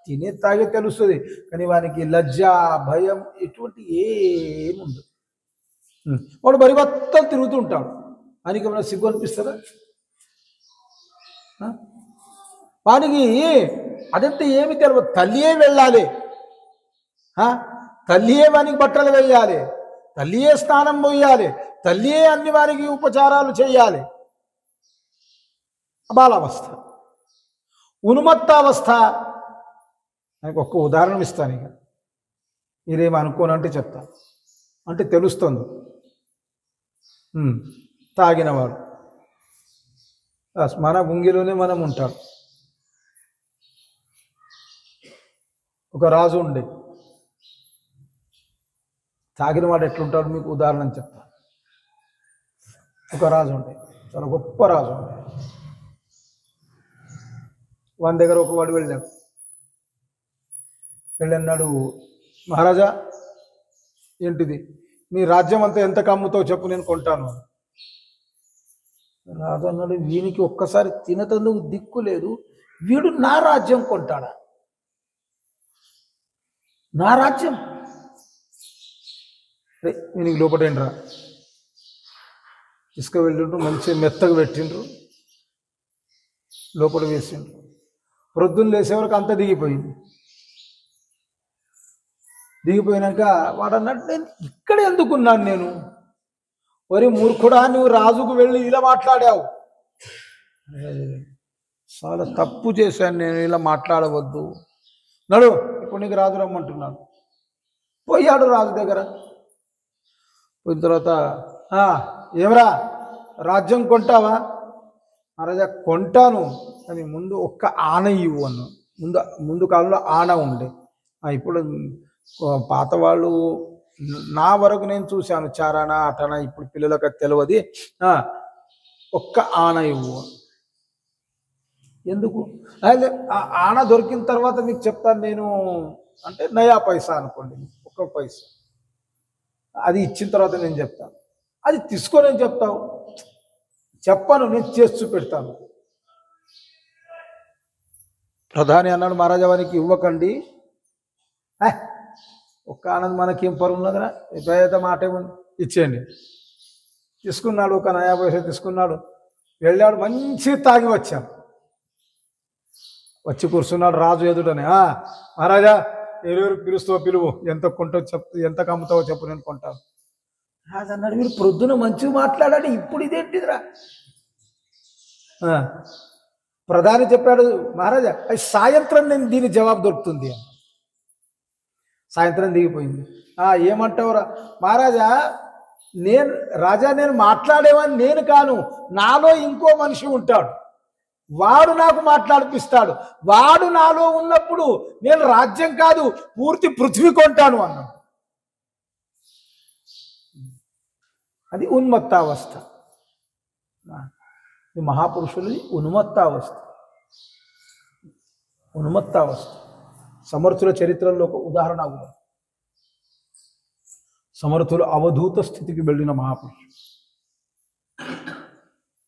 తినే తాగే తెలుస్తుంది, కానీ వానికి లజ్జ భయం ఎటువంటి ఏముండదు. వాడు బరిబత్తలు తిరుగుతూ ఉంటాడు. వానికి ఏమైనా సిగ్గు అనిపిస్తుందా? వానికి అదంతా ఏమి తెలియదు. తల్లియే వెళ్ళాలి, తల్లియే వానికి బట్టలు వేయాలి, తల్లియే స్నానం పోయాలి, తల్లియే అన్ని వారికి ఉపచారాలు చేయాలి. బాలావస్థ. ఉన్మత్తావస్థ, నాకు ఒక్క ఉదాహరణ ఇస్తాను. ఇక మీరేమి అనుకోనంటే చెప్తాను. అంటే తెలుస్తుంది. తాగినవాడు మన గుంగిలోనే మనం ఉంటాం. ఒక రాజు ఉండే, తాగినవాడు ఎట్లుంటాడు మీకు ఉదాహరణ చెప్తాను. ఒక రాజు ఉండే, చాలా గొప్ప రాజు ఉండే. వాని దగ్గర ఒకవాడు వెళ్ళన్నాడు, మహారాజా ఏంటిది, నీ రాజ్యం అంతా ఎంత కమ్ముతావు చెప్పు, నేను కొంటాను. రాజు అన్నాడు, వీనికి ఒక్కసారి తినతందుకు దిక్కు లేదు, వీడు నా రాజ్యం కొంటాడా? నా రాజ్యం వీనికి లోపటేంట్రా, ఇసుక వెళ్ళిండ్రు, మంచిగా మెత్తగా పెట్టిండ్రు, లోపల వేసిండ్రు. ప్రొద్దున్న లేసే వరకు అంతా దిగిపోయినాక వాడు అన్నట్టు, నేను ఇక్కడ ఎందుకున్నాను నేను? వరి మూర్ఖుడా, నువ్వు రాజుకు వెళ్ళి ఇలా మాట్లాడావు. చాలా తప్పు చేశాను నేను, ఇలా మాట్లాడవద్దు. నడు, ఇప్పుడు నీకు రాజు రమ్మంటున్నాను. పోయాడు రాజు దగ్గర. పోయిన తర్వాత, ఏమరా రాజ్యం కొంటావా? మహారాజా కొంటాను, కానీ ముందు ఒక్క ఆన ఇవ్వు అన్నాను. ముందు కాలంలో ఆన ఉండే. ఇప్పుడు పాత వాళ్ళు, నా వరకు నేను చూశాను, చారానా అటనా, ఇప్పుడు పిల్లలకు తెలియదు. ఒక్క ఆన ఇవ్వు. ఎందుకు? ఆన దొరికిన తర్వాత మీకు చెప్తాను నేను, అంటే నయా పైసా అనుకోండి, 1 పైసా. అది ఇచ్చిన తర్వాత నేను చెప్తాను. అది తీసుకొని నేను చెప్తావు? చెప్పాను, నేను చేసి చూపెడతాను. ప్రధాని అన్నాడు, మహారాజా వారికి ఇవ్వకండి. ఒక్క ఆనంద్ మనకేం పరువు ఉన్నదిరా, పేద మాట ఏముంది, ఇచ్చేయండి. తీసుకున్నాడు, 1 నయా పైసా తీసుకున్నాడు. వెళ్ళాడు, మంచి తాగి వచ్చాడు. వచ్చి కూర్చున్నాడు రాజు ఎదుటని. మహారాజా ఎవరెవరు పిలుస్తావో పిలువు, ఎంత కొంటావు చెప్పు, ఎంత కమ్ముతావో చెప్పు, నేను కొంటాను. రాజు అన్నాడు, మీరు ప్రొద్దున మంచిగా మాట్లాడాలి, ఇప్పుడు ఇదేంటిదిరా? ప్రధాని చెప్పాడు, మహారాజా అది సాయంత్రం నేను దీని జవాబు దొరుకుతుంది. సాయంత్రం దిగిపోయింది. ఏమంటావురా? మహారాజా నేను మాట్లాడేవాడిని నేను కాను, నాలో ఇంకో మనిషి ఉంటాడు, వాడు నాకు మాట్లాడిపిస్తాడు. వాడు నాలో ఉన్నప్పుడు నేను రాజ్యం కాదు, పూర్తి పృథ్వీ కొంటాను అన్నాడు. అది ఉన్మత్తావస్థ. ఈ మహాపురుషులది ఉన్మత్తావస్థ. సమర్థుల చరిత్రలో ఒక ఉదాహరణ కూడా. సమర్థులు అవధూత స్థితికి వెళ్ళిన మహాపురుషులు.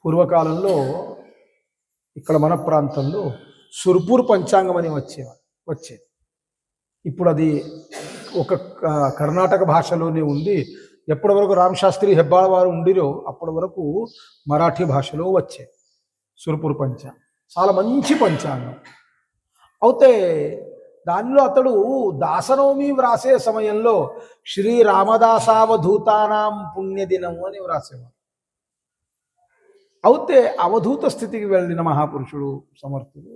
పూర్వకాలంలో ఇక్కడ మన ప్రాంతంలో సుర్పూర్ పంచాంగం అని వచ్చేది. ఇప్పుడు అది ఒక కర్ణాటక భాషలోనే ఉంది. ఎప్పటి వరకు రామశాస్త్రి హెబ్బాళ వారు ఉండిరో అప్పటి వరకు మరాఠీ భాషలో వచ్చే సురపురు పంచ చాలా మంచి పంచాంగం. అయితే దానిలో అతడు దాసనవమి వ్రాసే సమయంలో శ్రీ రామదాసావధూతానాం పుణ్యదినము అని వ్రాసేవాడు. అయితే అవధూత స్థితికి వెళ్ళిన మహాపురుషుడు సమర్థుడు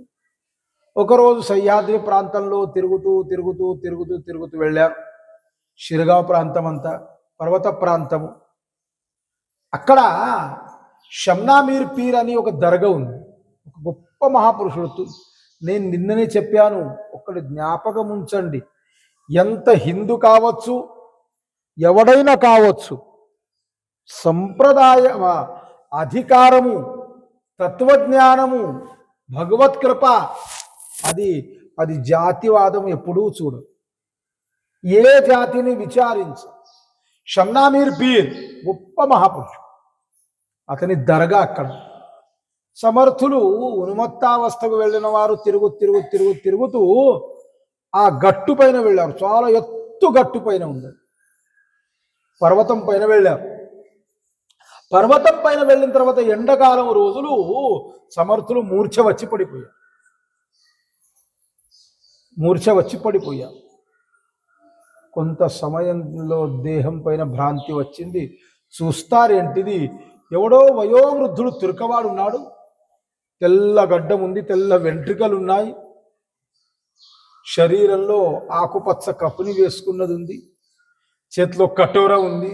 ఒకరోజు సహ్యాద్రి ప్రాంతంలో తిరుగుతూ వెళ్ళారు. షిర్గావ్ ప్రాంతం అంతా పర్వత ప్రాంతము. అక్కడ షమ్నామీర్ పీర్ అని ఒక దర్గా ఉంది. ఒక గొప్ప మహాపురుషుడు. నేను నిన్ననే చెప్పాను, ఒక్కడి జ్ఞాపకం ఉంచండి. ఎంత హిందూ కావచ్చు, ఎవడైనా కావచ్చు, సంప్రదాయ అధికారము, తత్వజ్ఞానము, భగవత్కృప అది జాతివాదం ఎప్పుడూ చూడు. ఏ జాతిని విచారించు. షమ్నామీర్ పీర్ గొప్ప మహాపురుషుడు. అతని దర్గా అక్కడ. సమర్థులు ఉన్మత్తావస్థకు వెళ్ళిన వారు తిరుగుతూ ఆ గట్టు పైన వెళ్ళారు. చాలా ఎత్తు గట్టు పైన ఉంది. పర్వతం పైన వెళ్ళారు. పర్వతం పైన వెళ్ళిన తర్వాత ఎండాకాలం రోజులు సమర్థులు మూర్ఛ వచ్చి పడిపోయారు. కొంత సమయంలో దేహం పైన భ్రాంతి వచ్చింది. చూస్తారేంటిది, ఎవడో వయోవృద్ధుడు తుర్కవాడు ఉన్నాడు. తెల్ల గడ్డం ఉంది, తెల్ల వెంట్రుకలు ఉన్నాయి, శరీరంలో ఆకుపచ్చ కప్పుని వేసుకున్నది ఉంది, చేతిలో కటోర ఉంది.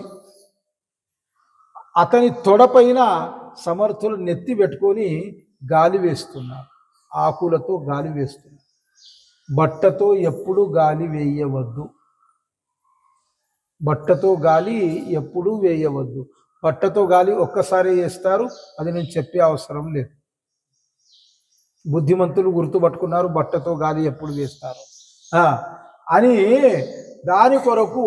అతని తొడపైన సమర్థులు నెత్తి పెట్టుకొని గాలి వేస్తున్నారు. ఆకులతో గాలి వేస్తున్నారు. బట్టతో ఎప్పుడు గాలి వేయవద్దు. బట్టతో గాలి ఎప్పుడూ వేయవద్దు. బట్టతో గాలి ఒక్కసారి వేస్తారు, అది నేను చెప్పే అవసరం లేదు. బుద్ధిమంతులు గుర్తుపట్టుకున్నారు బట్టతో గాలి ఎప్పుడు వేస్తారు అని. దాని కొరకు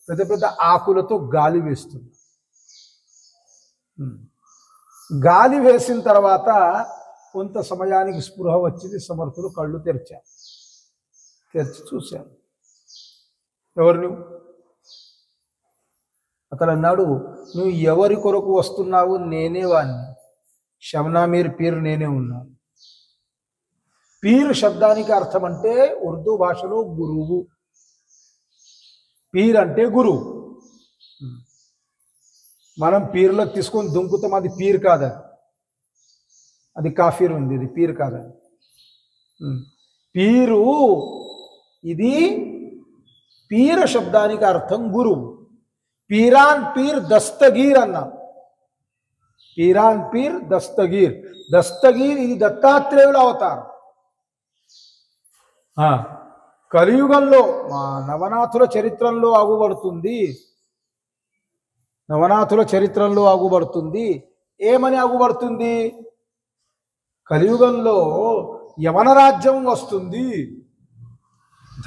పెద్ద పెద్ద ఆకులతో గాలి వేస్తుంది. గాలి వేసిన తర్వాత కొంత సమయానికి స్పృహ వచ్చింది. సమర్థులు కళ్ళు తెరిచి చూశాను. ఎవరు నువ్వు? అతను అన్నాడు, నువ్వు ఎవరి కొరకు వస్తున్నావు? నేనే వాణ్ణి. షమ్నామీర్ పీర్ నేనే ఉన్నాను. పీర్ శబ్దానికి అర్థం అంటే ఉర్దూ భాషలో గురువు. పీర్ అంటే గురువు. మనం పీర్లో తీసుకొని దుంకుతాం, అది పీర్ కాదు, అది కాఫీర్ ఉంది, ఇది పీర్ కాదని. పీరు ఇది పీర శబ్దానికి అర్థం గురువు. పీరాన్ పీర్ దస్తగీర్ అన్నాం. పీరాన్ పీర్ దస్తగీర్. దస్తగీర్ ఇది దత్తాత్రేయుల అవతారం. కలియుగంలో మా నవనాథుల చరిత్రలో ఆగుబడుతుంది. ఏమని ఆగుబడుతుంది? కలియుగంలో యవన రాజ్యం వస్తుంది,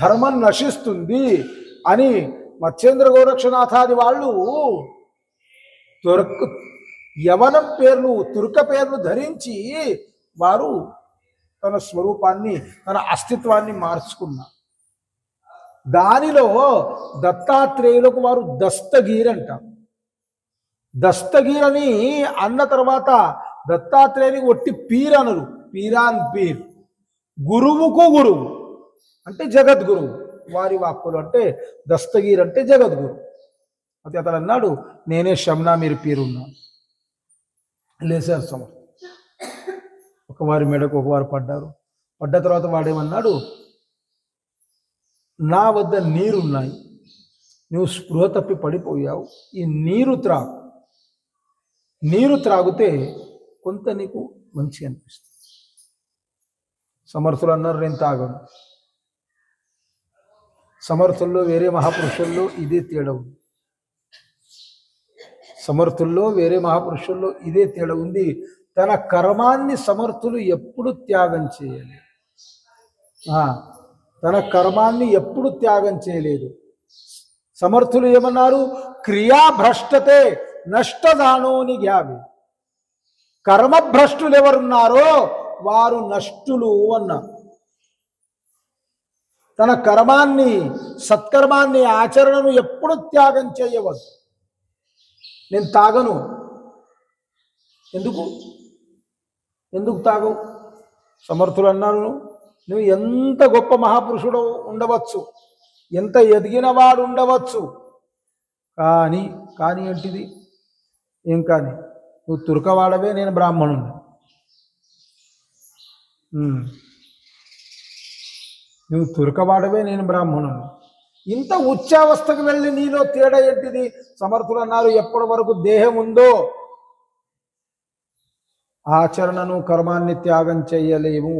ధర్మం నశిస్తుంది అని మత్స్యేంద్ర గోరక్షనాథాది వాళ్ళు యవనం పేర్లు, తుర్క పేర్లు ధరించి వారు తన స్వరూపాన్ని, తన అస్తిత్వాన్ని మార్చుకున్నారు. దానిలో దత్తాత్రేయులకు వారు దస్తగీర్ అంటారు. దస్తగీర్ అని అన్న తర్వాత దత్తాత్రేయుని ఒట్టి పీర్ అనరు, పీరాన్ పీర్. గురువుకు గురువు అంటే జగద్గురువు. వారి వాక్కులు అంటే దస్తగీర్ అంటే జగద్గురు. అయితే అతను అన్నాడు, నేనే షమ్నామీర్ పీర్ ఉన్నాను. లేసారు సమర్థ. ఒకవారి మెడకు ఒకవారు పడ్డారు. పడ్డ తర్వాత వాడేమన్నాడు, నా వద్ద నీరున్నాయి, నువ్వు స్పృహ తప్పి పడిపోయావు, ఈ నీరు త్రాగితే కొంత నీకు మంచి అనిపిస్తుంది. సమర్థులు అన్నారు, నేను తాగను. సమర్థుల్లో వేరే మహాపురుషుల్లో ఇదే తేడా ఉంది. సమర్థుల్లో వేరే మహాపురుషుల్లో ఇదే తేడా ఉంది. తన కర్మాన్ని సమర్థులు ఎప్పుడు త్యాగం చేయాలి. తన కర్మాన్ని ఎప్పుడు త్యాగం చేయలేదు. సమర్థులు ఏమన్నారు? క్రియాభ్రష్టతే నష్టదానోని గ్యావి. కర్మభ్రష్టులు ఎవరున్నారో వారు నష్టులు అన్నారు. తన కర్మాన్ని సత్కర్మాన్ని ఆచరణను ఎప్పుడు త్యాగం చేయవద్దు. నేను తాగను, ఎందుకు ఎందుకు తాగవు? సమర్థులు అన్నారు, నువ్వు ఎంత గొప్ప మహాపురుషుడు ఉండవచ్చు, ఎంత ఎదిగిన వాడు ఉండవచ్చు, కానీ కానీ ఏంటిది? ఏం కానీ? నువ్వు తురకవాడవే, నేను బ్రాహ్మణుని. నువ్వు తురకవాడవే, నేను బ్రాహ్మణుని. ఇంత ఉచ్చావస్థకు వెళ్ళి నీలో తేడా ఏంటిది? సమర్థులు అన్నారు, ఎప్పటి వరకు దేహం ఉందో ఆచరణను కర్మాన్ని త్యాగం చేయలేము.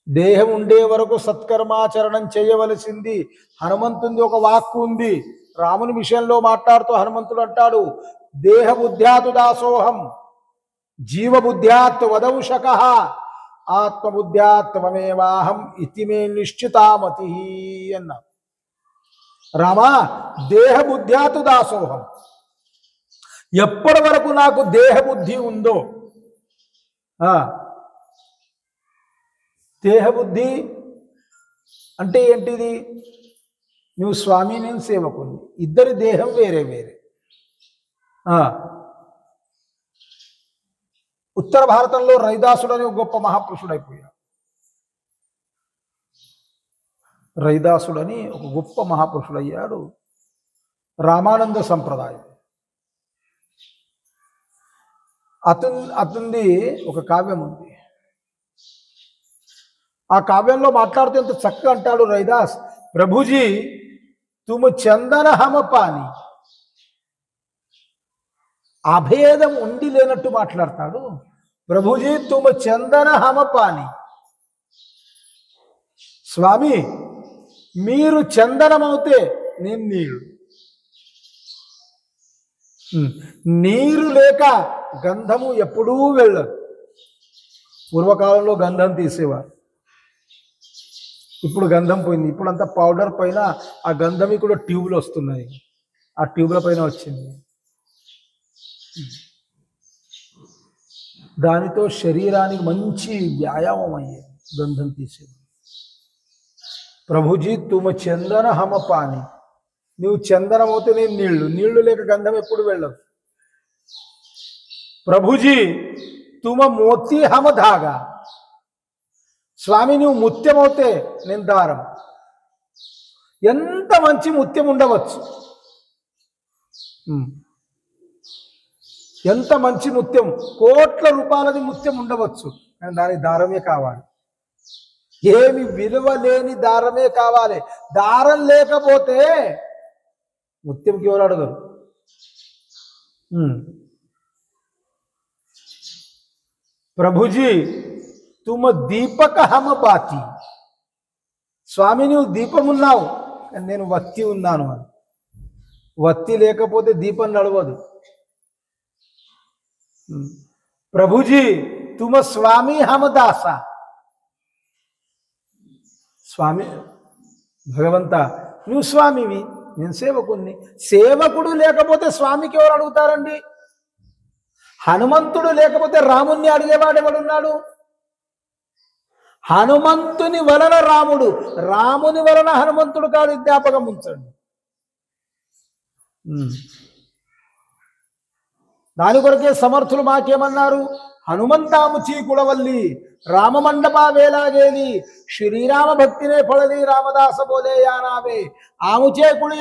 దేహం ఉండే వరకు సత్కర్మాచరణం చేయవలసింది. హనుమంతుడి ఒక వాక్కు ఉంది. రాముని విషయంలో మాట్లాడుతూ హనుమంతుడు అంటాడు, దేహ బుద్ధ్యాతు దాసోహం జీవబుద్ధ్యాత్ వదంశక ఆత్మబుద్ధ్యాత్మమేవాహం ఇతి మే నిశ్చితామతి అన్న. రామా, దేహబుద్ధ్యాతు దాసోహం, ఎప్పటి వరకు నాకు దేహబుద్ధి ఉందో, దేహబుద్ధి అంటే ఏంటిది? నువ్వు స్వామి, నేను సేవకుని, ఇద్దరి దేహం వేరే వేరే. ఉత్తర భారతంలో రైదాసుడు అని ఒక గొప్ప మహాపురుషుడు అయిపోయాడు. రైదాసుడు అని ఒక గొప్ప మహాపురుషుడు అయ్యాడు. రామానంద సంప్రదాయం. అతనిది ఒక కావ్యం ఉంది. ఆ కావ్యంలో మాట్లాడుతూ ఎంత చక్కగా అంటాడు రైదాస్, ప్రభుజీ తుము చందన హమ పాని. అభేదం ఉండి లేనట్టు మాట్లాడతాడు. ప్రభుజీ తుము చందన హమ పాని. స్వామి, మీరు చందనమవుతే నేను నీరు. నీరు లేక గంధము ఎప్పుడూ వెళ్ళదు. పూర్వకాలంలో గంధం తీసేవారు, ఇప్పుడు గంధం పోయింది. ఇప్పుడు అంతా పౌడర్ పైన ఆ గంధమి కూడా ట్యూబ్లు వస్తున్నాయి. ఆ ట్యూబ్ల పైన వచ్చింది. దానితో శరీరానికి మంచి వ్యాయామం అయ్యేది గంధం తీసేది. ప్రభుజీ తుమ చందన హమ పాని. నువ్వు చందనం అవుతే నేను నీళ్లు. నీళ్లు లేక గంధం ఎప్పుడు వెళ్ళదు. ప్రభుజీ తుమ మోతి హమ ధాగా. స్వామి, నువ్వు ముత్యం అవుతే నేను దారం. ఎంత మంచి ముత్యం ఉండవచ్చు, ఎంత మంచి ముత్యం, కోట్ల రూపాయలది ముత్యం ఉండవచ్చు, కానీ దానికి దారమే కావాలి. ఏమి విలువ లేని దారమే కావాలి. దారం లేకపోతే ముత్యంకి ఎవరు అడగరు. ప్రభుజీ తుమ దీపక హమ బాతి. స్వామి, నువ్వు దీపం ఉన్నావు, నేను వత్తి ఉన్నాను అని. వత్తి లేకపోతే దీపం నడవదు. ప్రభుజీ తుమ స్వామి హమ దాస. స్వామి, భగవంత నువ్వు స్వామివి, నేను సేవకుణ్ణి. సేవకుడు లేకపోతే స్వామికి ఎవరు అడుగుతారండి? హనుమంతుడు లేకపోతే రాముణ్ణి అడిగేవాడు ఎవడున్నాడు? హనుమంతుని వలన రాముడు, రాముని వలన హనుమంతుడు కాదు. జ్ఞాపకం ఉంచండి. దాని కొరకే సమర్థులు మాకేమన్నారు? హనుమంతాము చీకుడవల్లి రామమండపా వేలాగేది శ్రీరామ భక్తినే పడలి రామదాస బోలే యానావే. ఆముచే కుళి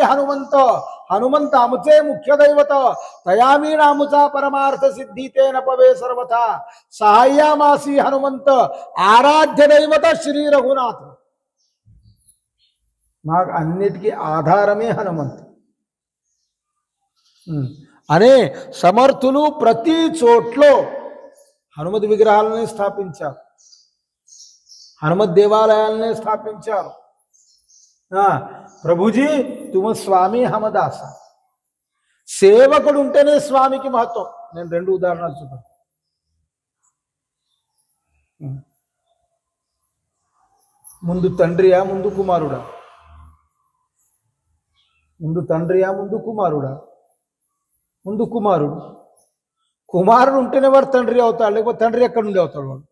హనుమంత అముచే ముఖ్య దైవత తయామీనాముచా పరమార్థ సిద్ధితేన పవే సర్వత సహాయమాసి హనుమంత ఆరాధ్య దైవత శ్రీ రఘునాథ్. మాకు అన్నిటికీ ఆధారమే హనుమంతు అనే సమర్థులు ప్రతి చోట్లో హనుమద్ విగ్రహాలనే స్థాపించారు, హనుమద్ దేవాలయాలనే స్థాపించారు. ప్రభుజీ తుమ స్వామి హమదాస. సేవకుడు ఉంటేనే స్వామికి మహత్వం. నేను 2 ఉదాహరణలు చూద్దాం. ముందు తండ్రియా ముందు కుమారుడా? ముందు తండ్రియా ముందు కుమారుడా? ముందు కుమారుడు. కుమారుడు ఉంటేనే వాడు తండ్రి అవుతాడు, లేకపోతే తండ్రి ఎక్కడి నుండి అవుతాడు వాడు?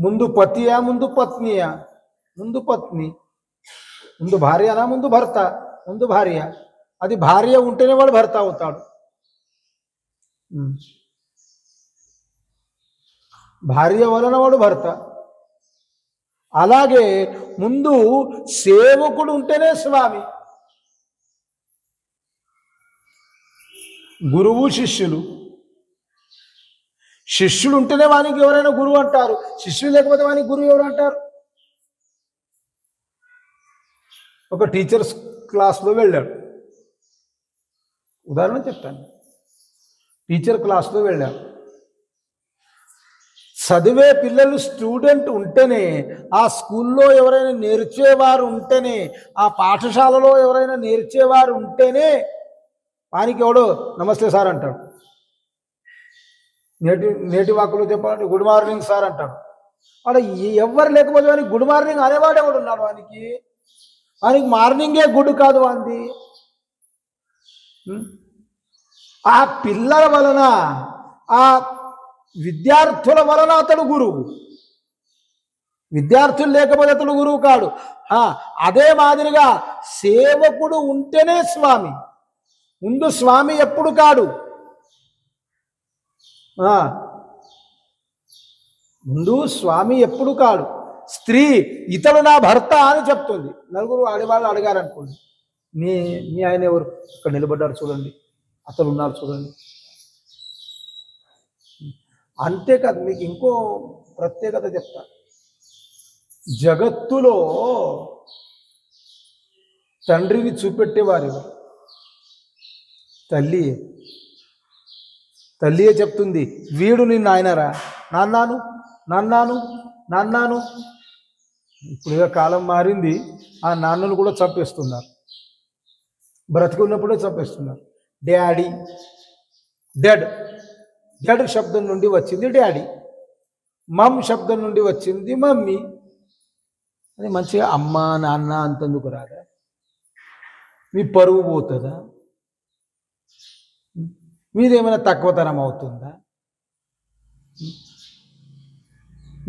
ముందు పతియా ముందు పత్నియా? ముందు పత్ని. ముందు భార్యనా ముందు భర్త? ముందు భార్య. అది భార్య ఉంటేనే వాడు భర్త అవుతాడు. భార్య వలన వాడు భర్త. అలాగే ముందు సేవకుడు ఉంటేనే స్వామి. గురువు శిష్యులు. శిష్యుడు ఉంటేనే వానికి ఎవరైనా గురువు అంటారు. శిష్యులు లేకపోతే వానికి గురువు ఎవరు అంటారు? ఒక టీచర్స్ క్లాస్లో వెళ్ళాడు. ఉదాహరణ చెప్తాను. టీచర్ క్లాస్లో వెళ్ళాడు. చదివే పిల్లలు స్టూడెంట్ ఉంటేనే, ఆ స్కూల్లో ఎవరైనా నేర్చేవారు ఉంటేనే, ఆ పాఠశాలలో ఎవరైనా నేర్చేవారు ఉంటేనే వానికి ఎవడో నమస్తే సార్ అంటాడు. నేటి వాక్కులో చెప్పాలంటే గుడ్ మార్నింగ్ సార్ అంటాడు. వాడు ఎవరు లేకపోతే వానికి గుడ్ మార్నింగ్ అనేవాడు ఎవడు ఉన్నాడు? వానికి మార్నింగే గుడ్ కాదు వాంది. ఆ పిల్లల వలన, ఆ విద్యార్థుల వలన అతడు గురువు. విద్యార్థులు లేకపోతే అతడు గురువు కాడు. అదే మాదిరిగా సేవకుడు ఉంటేనే స్వామి. ముందు స్వామి ఎప్పుడు కాడు. ముందు స్వామి ఎప్పుడు కాడు. స్త్రీ ఇతడు నా భర్త అని చెప్తుంది. నలుగురు ఆడవాళ్ళు అడిగారనుకోండి, మీ ఆయన ఎవరు? ఇక్కడ నిలబడ్డారు చూడండి, అతడు ఉన్నారు చూడండి. అంతేకాదు, మీకు ఇంకో ప్రత్యేకత చెప్తా. జగత్తులో తండ్రిని చూపెట్టేవారు తల్లి. తల్లియే చెప్తుంది, వీడు నిన్ను ఆయనరా, నాన్నాను నాన్నాను నాన్నాను. ఇప్పుడు కాలం మారింది, ఆ నాన్నను కూడా చంపేస్తున్నారు. బ్రతికున్నప్పుడే చంపేస్తున్నారు. Daddy, dead. డెడ్ శబ్దం నుండి వచ్చింది డాడీ. మమ్ శబ్దం నుండి వచ్చింది మమ్మీ. అది మంచిగా అమ్మ నాన్న అంతందుకు రాదా? మీ పరువు పోతుందా? మీదేమైనా తక్కువతనం అవుతుందా?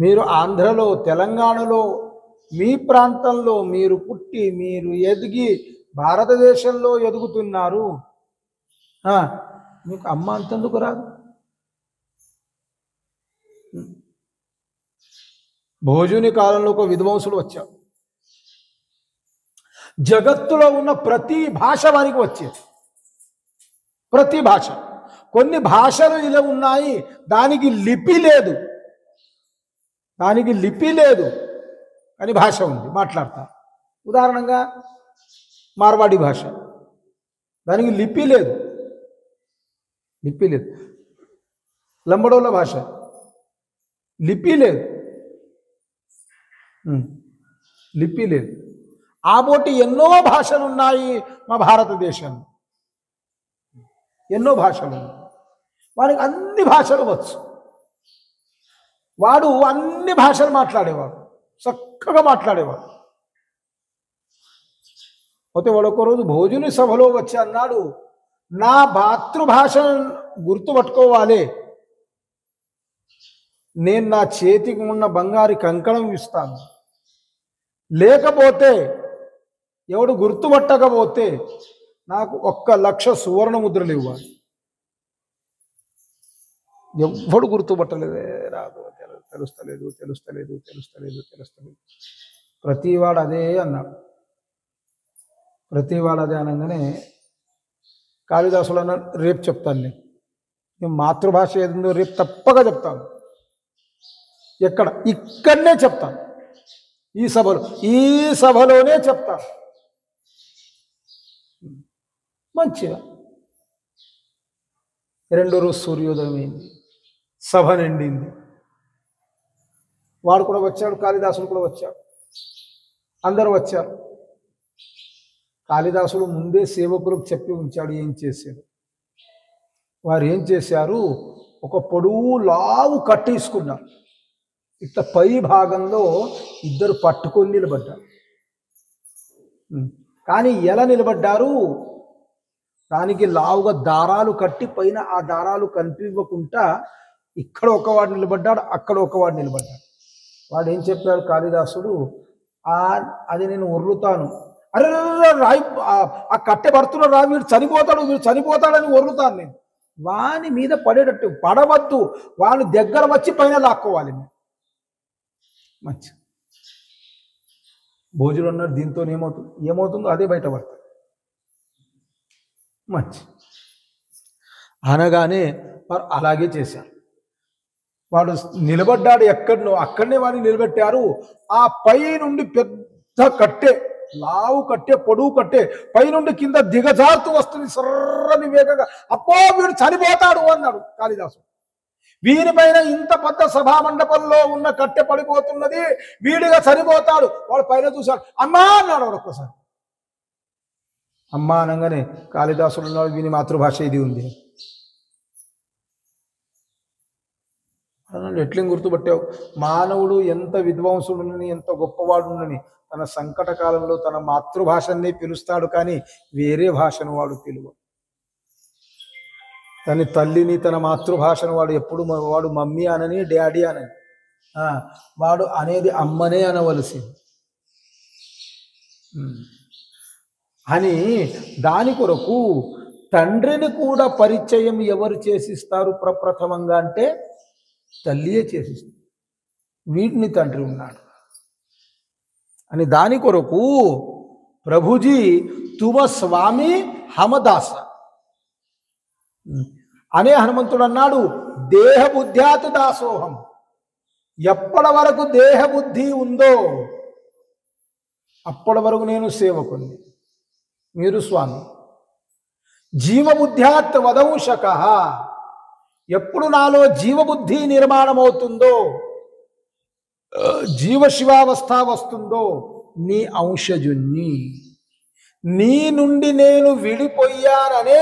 మీరు ఆంధ్రలో, తెలంగాణలో, మీ ప్రాంతంలో మీరు పుట్టి, మీరు ఎదిగి భారతదేశంలో ఎదుగుతున్నారు. మీకు అమ్మ అంతందుకు రాదు? భోజుని కాలంలో ఒక విద్వాంసుడు వచ్చాడు. జగత్తులో ఉన్న ప్రతి భాష వారికి వచ్చేది. ప్రతి భాష. కొన్ని భాషలు ఇలా ఉన్నాయి, దానికి లిపి లేదు. దానికి లిపి లేదు కానీ భాష ఉంది, మాట్లాడతా. ఉదాహరణగా మార్వాడి భాష, దానికి లిపి లేదు. లిపి లేదు. లంబడోళ్ళ భాష లిపి లేదు. లిపి లేదు. ఆబోటి ఎన్నో భాషలు ఉన్నాయి మా భారతదేశంలో. ఎన్నో భాషలు ఉన్నాయి. వారికి అన్ని భాషలు వచ్చు. వాడు అన్ని భాషలు మాట్లాడేవాడు, చక్కగా మాట్లాడేవాడు. అయితే వాడు ఒకరోజు భోజుని సభలో వచ్చి అన్నాడు, నా మాతృభాషను గుర్తుపట్టుకోవాలి, నేను నా చేతికి ఉన్న బంగారు కంకణం ఇస్తాను, లేకపోతే ఎవడు గుర్తుపట్టకపోతే నాకు 1,00,000 సువర్ణ ముద్రలు ఇవ్వాలి. ఎవ్వడు గుర్తుపట్టలేదే, రాదు, తెలుస్తలేదు తెలుస్తలేదు తెలుస్తలేదు తెలుస్తలేదు. ప్రతివాడు అదే అన్నాడు. ప్రతివాడు అదే అనగానే కాళిదాసులు అన్నాడు, రేపు చెప్తాను నేను మాతృభాష ఏదో రేపు తప్పగా చెప్తాను. ఎక్కడ? ఇక్కడనే చెప్తాను, ఈ సభలోనే చెప్తాను. మంచిగా 2 రోజు సూర్యోదయం అయింది, సభ నిండింది. వాడు కూడా వచ్చాడు, కాళిదాసుడు కూడా వచ్చాడు, అందరూ వచ్చారు. కాళిదాసుడు ముందే సేవకులకు చెప్పి ఉంచాడు ఏం చేశాడు. వారు ఏం చేశారు, ఒక పొడువు లావు కట్టేసుకున్నారు. ఇట్లా పై భాగంలో ఇద్దరు పట్టుకొని నిలబడ్డారు. కానీ ఎలా నిలబడ్డారు, దానికి లావుగా దారాలు కట్టి పైన ఆ దారాలు కనిపించకుండా ఇక్కడ ఒకవాడు నిలబడ్డాడు, అక్కడ ఒకవాడు నిలబడ్డాడు. వాడు ఏం చెప్పాడు కాళిదాసుడు, అది నేను ఒర్లుతాను, అరే రాయి ఆ కట్టె పడుతున్న రా, వీడు చనిపోతాడని ఒర్లుతాను నేను. వాని మీద పడేటట్టు పడవద్దు, వాని దగ్గర వచ్చి పైన లాక్కోవాలి. మంచి భోజులు అన్నాడు, దీంతో ఏమవుతుందో అదే బయటపడుతుంది. మంచి అనగానే వారు అలాగే చేశారు. వాడు నిలబడ్డాడు ఎక్కడనో, అక్కడనే వాడిని నిలబెట్టారు. ఆ పై నుండి పెద్ద కట్టె, లావు కట్టె, పొడువు కట్టె పైనుండి కింద దిగజారుతూ వస్తుంది సర్రని వేగంగా. అప్పో వీడు చనిపోతాడు అన్నాడు కాళిదాసు. వీరిపైన ఇంత పెద్ద సభా మండపంలో ఉన్న కట్టె పడిపోతున్నది, వీడిగా చనిపోతాడు. వాడు పైన చూశాడు, అమ్మా అన్నాడు వాడు ఒక్కసారి. అమ్మా అనగానే కాళిదాసుడు ఉన్నాడు, వీని మాతృభాష ఇది ఉంది అన్నాడు. ఎట్లేం గుర్తుపట్టావు? మానవుడు ఎంత విద్వాంసుడునని, ఎంత గొప్పవాడునని తన సంకట కాలంలో తన మాతృభాషనే పిలుస్తాడు, కానీ వేరే భాషను వాడు పిలువ. తన తల్లిని, తన మాతృభాషను వాడు ఎప్పుడు వాడు మమ్మీ అనని, డాడీ అనని, వాడు అనేది అమ్మనే అనవలసింది అని. దాని కొరకు తండ్రిని కూడా పరిచయం ఎవరు చేసిస్తారు ప్రప్రథమంగా అంటే తల్లియే చేసిస్తారు. వీటిని తండ్రి ఉన్నాడు అని దాని కొరకు ప్రభుజీ తుమ స్వామి హమదాస అనే హనుమంతుడు అన్నాడు, దేహబుద్ధ్యాత్ దాసోహం. ఎప్పటి వరకు దేహబుద్ధి ఉందో అప్పటి వరకు నేను సేవకుని, మీరు స్వామి. జీవబుద్ధ్యాత్ వదంశక, ఎప్పుడు నాలో జీవబుద్ధి నిర్మాణం అవుతుందో, జీవశివావస్థ వస్తుందో, నీ అంశజుణ్ణి, నీ నుండి నేను విడిపోయాననే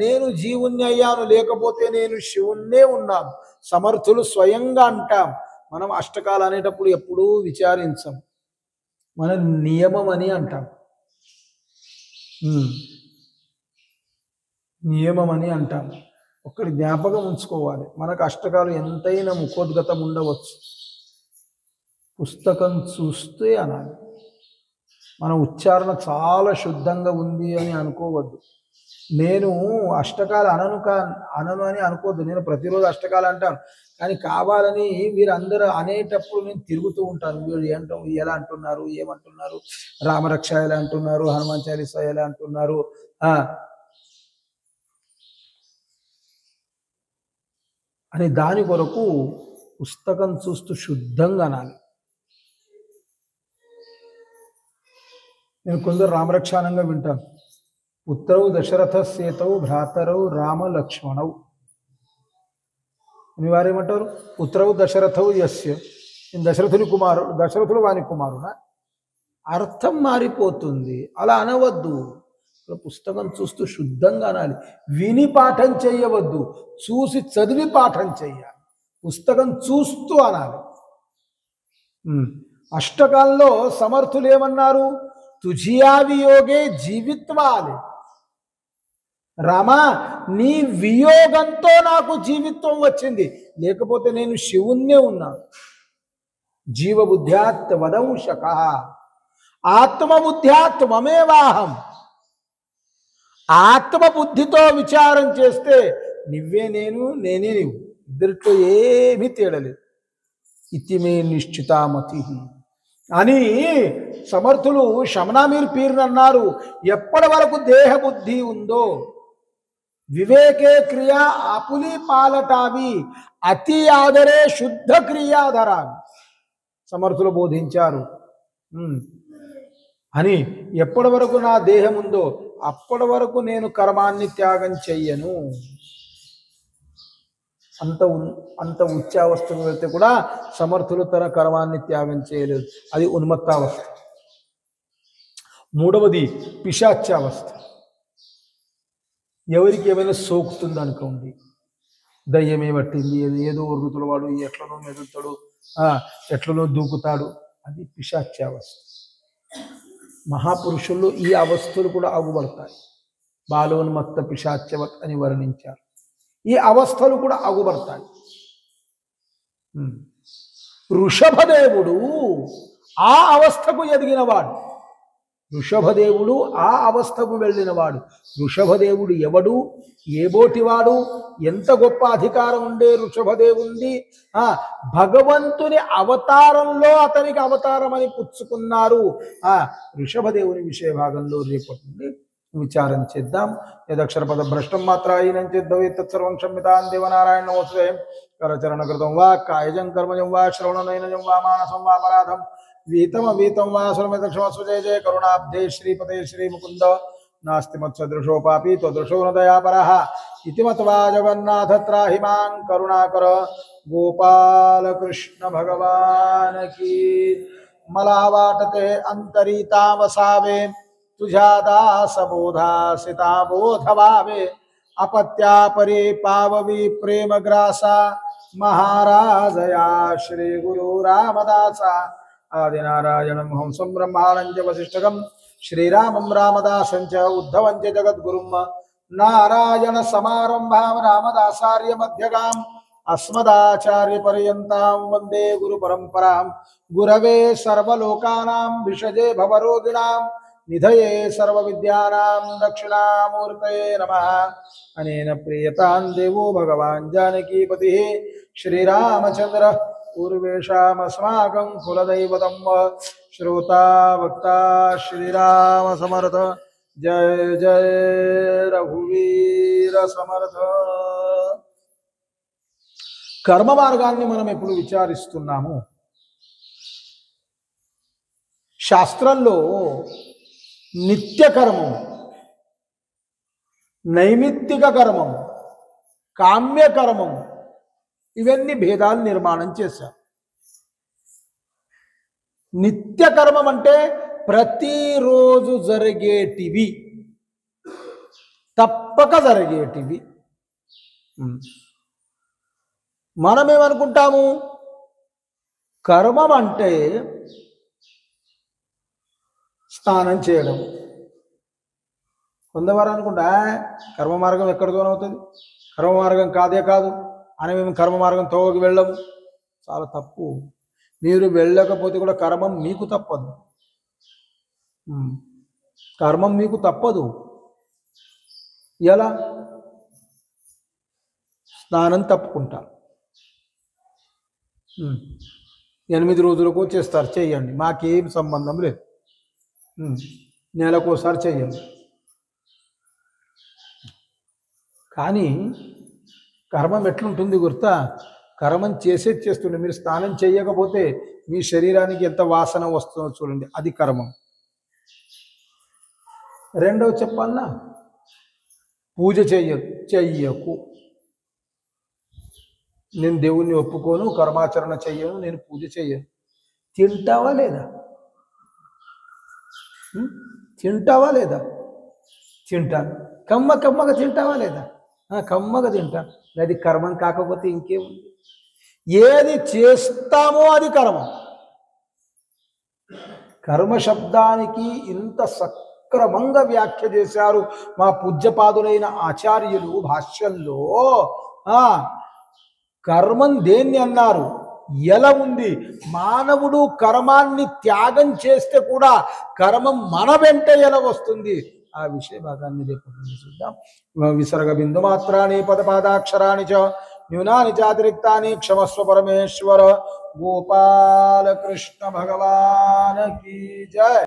నేను జీవుణ్ణి అయ్యాను, లేకపోతే నేను శివుణ్ణే ఉన్నాను. సమర్థులు స్వయంగా అంటాం. మనం అష్టకాలు అనేటప్పుడు ఎప్పుడూ విచారించం, మన నియమం అని అంటాం. నియమం అని అంటాం. ఒక్కడి జ్ఞాపకం ఉంచుకోవాలి, మనకు అష్టకాలు ఎంతైనా ముఖోద్గతం ఉండవచ్చు, పుస్తకం చూస్తే అనాలి. మన ఉచ్చారణ చాలా శుద్ధంగా ఉంది అని అనుకోవద్దు. నేను అష్టకాలు అనను అని అనుకోవద్దు. నేను ప్రతిరోజు అష్టకాలు అంటాను, కానీ కావాలని వీరందరూ అనేటప్పుడు నేను తిరుగుతూ ఉంటాను. వీళ్ళు ఏంటో ఎలా అంటున్నారు, ఏమంటున్నారు, రామరక్ష ఎలా అంటున్నారు, హనుమాన్ చాలీసా ఎలా అంటున్నారు అని. దాని కొరకు పుస్తకం చూస్తూ శుద్ధంగా అనాలి. నేను కొందరు రామరక్షానంగా వింటాను. పుత్రౌ దశరథ సేతౌ భ్రాతరౌ రామ లక్ష్మణౌ అని వారేమంటారు? పుత్రౌ దశరథౌ యస్య, నేను దశరథుని కుమారుడు, దశరథుడు వాని కుమారుడా? అర్థం మారిపోతుంది, అలా అనవద్దు. పుస్తకం చూస్తూ శుద్ధంగా అనాలి. విని పాఠం చెయ్యవద్దు, చూసి చదివి పాఠం చెయ్యాలి. పుస్తకం చూస్తూ అనాలి. అష్టకాల్లో సమర్థులు ఏమన్నారు? తుజియా వియోగే జీవిత్వాలి. రామా, నీ వియోగంతో నాకు జీవిత్వం వచ్చింది, లేకపోతే నేను శివుణ్ణే ఉన్నాను. జీవబుద్ధ్యాత్ వదంశక, ఆత్మబుద్ధ్యాత్ మమేవాహం. ఆత్మబుద్ధితో విచారం చేస్తే నువ్వే నేను, నేనే నువ్వు, ఇద్దరితో ఏమీ తేడలేదు. ఇతిమే నిశ్చితామతి అని సమర్థులు శమనామీర్ పీర్ని అన్నారు. ఎప్పటి వరకు దేహబుద్ధి ఉందో, వివేకే క్రియా ఆపులి పాలటావి, అతి ఆదరే శుద్ధ క్రియాధరావి సమర్థులు బోధించారు అని. ఎప్పటి వరకు నా దేహం ఉందో అప్పటి వరకు నేను కర్మాన్ని త్యాగం చెయ్యను. అంత ఉచ్చావస్థకు వెళ్తే కూడా సమర్థులు తన కర్మాన్ని త్యాగం చేయలేదు. అది ఉన్మత్తావస్థ. మూడవది పిశాచ్యావస్థ. ఎవరికి ఏమైనా సోకుతుంది అనుకోండి, దయ్యమే పట్టింది, ఏదో ఉరుగుతుల వాడు ఎట్లనో మెదులుతాడు, ఎట్లనో దూకుతాడు, అది పిశాచ్యావస్థ. మహాపురుషుల్లో ఈ అవస్థలు కూడా అగుపడతాయి. బాలోన్మత్త పిశాచ్యవత్ అని వర్ణించారు. ఈ అవస్థలు కూడా అగుపడతాయి. వృషభదేవుడు ఆ అవస్థకు ఎదిగినవాడు. వృషభదేవుడు ఆ అవస్థకు వెళ్ళినవాడు. వృషభదేవుడు ఎవడు, ఏబోటివాడు, ఎంత గొప్ప అధికారం ఉండే వృషభదేవుంది. భగవంతుని అవతారంలో అతనికి అవతారం అని పుచ్చుకున్నారు. వృషభదేవుని విషయ భాగంలో రేపటి నుండి విచారం చేద్దాం. యదక్షరపద భ్రష్టం మాత్రాయనం చేద్దాం తత్సర్వం క్షమ్యతాం దేవనారాయణ నమోస్తే. కరచరణ కృతం వా కాయజం కర్మజం వా శ్రవణనయనజం వా మానసం వా పరాధం వీతం వా సురమిత క్షమస్వ జయ జయ కరుణాబ్ధే శ్రీపతే శ్రీ ముకుంద నాస్తి మత్సదృశో పాపి త్వదృశో న దయాపరః ఇతి మత్వా జగన్నాథ త్రాహి మాం కరుణాకర. గోపాల కృష్ణ భగవాన్ की. मला वाटते अंतरिता वसावे तुझ्या दास बोधासिता बोध भावे. अपत्या परे पाववी प्रेम ग्रासा महाराजया श्री गुरु रामदासा. आदिनारायणं हंसं ब्रह्माणं च वसिष्ठकं श्रीरामं रामदासं च उद्धवं च जगद्गुरुं. नारायण समारंभां रामदासार्य मध्यगाम् अस्मदाचार्य पर्यन्तां वन्दे गुरु परंपरां. गुरवे सर्वलोकानां विषजे भवरोगिणां निधये सर्वविद्यानां दक्षिणामूर्तये नमः. अनेन प्रीयतां देवो भगवान् जानकीपतिः श्रीरामचंद्र पूर्वेशामस्माकं कुलदैवतं. श्रोता वक्ता श्रीराम समर्थ. जय जय रघुवीर समर्थ. కర్మ మార్గాన్ని మనం ఎప్పుడు విచారిస్తున్నాము. శాస్త్రంలో నిత్య కర్మం, నైమిత్తిక కర్మం, కామ్య కర్మం ఇవన్నీ భేదాలు నిర్మాణం చేశారు. నిత్య కర్మం అంటే ప్రతిరోజు జరిగేటివి, తప్పక జరిగేటివి. మనమేమనుకుంటాము, కర్మం అంటే స్నానం చేయడం. కొంతవారు అనుకుంటా కర్మ మార్గం ఎక్కడితోనవుతుంది, కర్మ మార్గం కాదే కాదు అని మేము కర్మ మార్గం తోవకి వెళ్ళము. చాలా తప్పు. మీరు వెళ్ళకపోతే కూడా కర్మం మీకు తప్పదు. కర్మం మీకు తప్పదు. ఎలా? స్నానం తప్పుకుంటా 8 రోజులకు చేస్తారు, చెయ్యండి, మాకేం సంబంధం లేదు. నెలకోసారి చెయ్యండి. కానీ కర్మం ఎట్లుంటుంది గుర్తా? కర్మం చేస్తుండే మీరు స్నానం చేయకపోతే మీ శరీరానికి ఎంత వాసన వస్తుందో చూడండి, అది కర్మం. రెండవ చెప్పాలన్నా, పూజ చెయ్యకు. నేను దేవుణ్ణి ఒప్పుకోను, కర్మాచరణ చెయ్యను, నేను పూజ చెయ్యను. తింటావా లేదా? తింటావా లేదా? తింటాను. కమ్మగా తింటావా లేదా? కమ్మగా తింటాను. అది కర్మం కాకపోతే ఇంకేముంది? ఏది చేస్తామో అది కర్మం. కర్మ శబ్దానికి ఇంత సక్రమంగా వ్యాఖ్య చేశారు మా పూజ్యపాదులైన ఆచార్యులు భాష్యంలో. కర్మం దేన్ని అన్నారు, ఎలా ఉంది? మానవుడు కర్మాన్ని త్యాగం చేస్తే కూడా కర్మం మన వెంట ఎలా వస్తుంది? ఆ విషయ భాగాన్ని రేపు చూద్దాం. విసర్గ బిందు మాత్రాన్ని పదపాదాక్షరాన్ని చ న్యూనాని చాతిరిక్తాని క్షమస్వ పరమేశ్వర. గోపాల కృష్ణ భగవాన్ కీ జయ.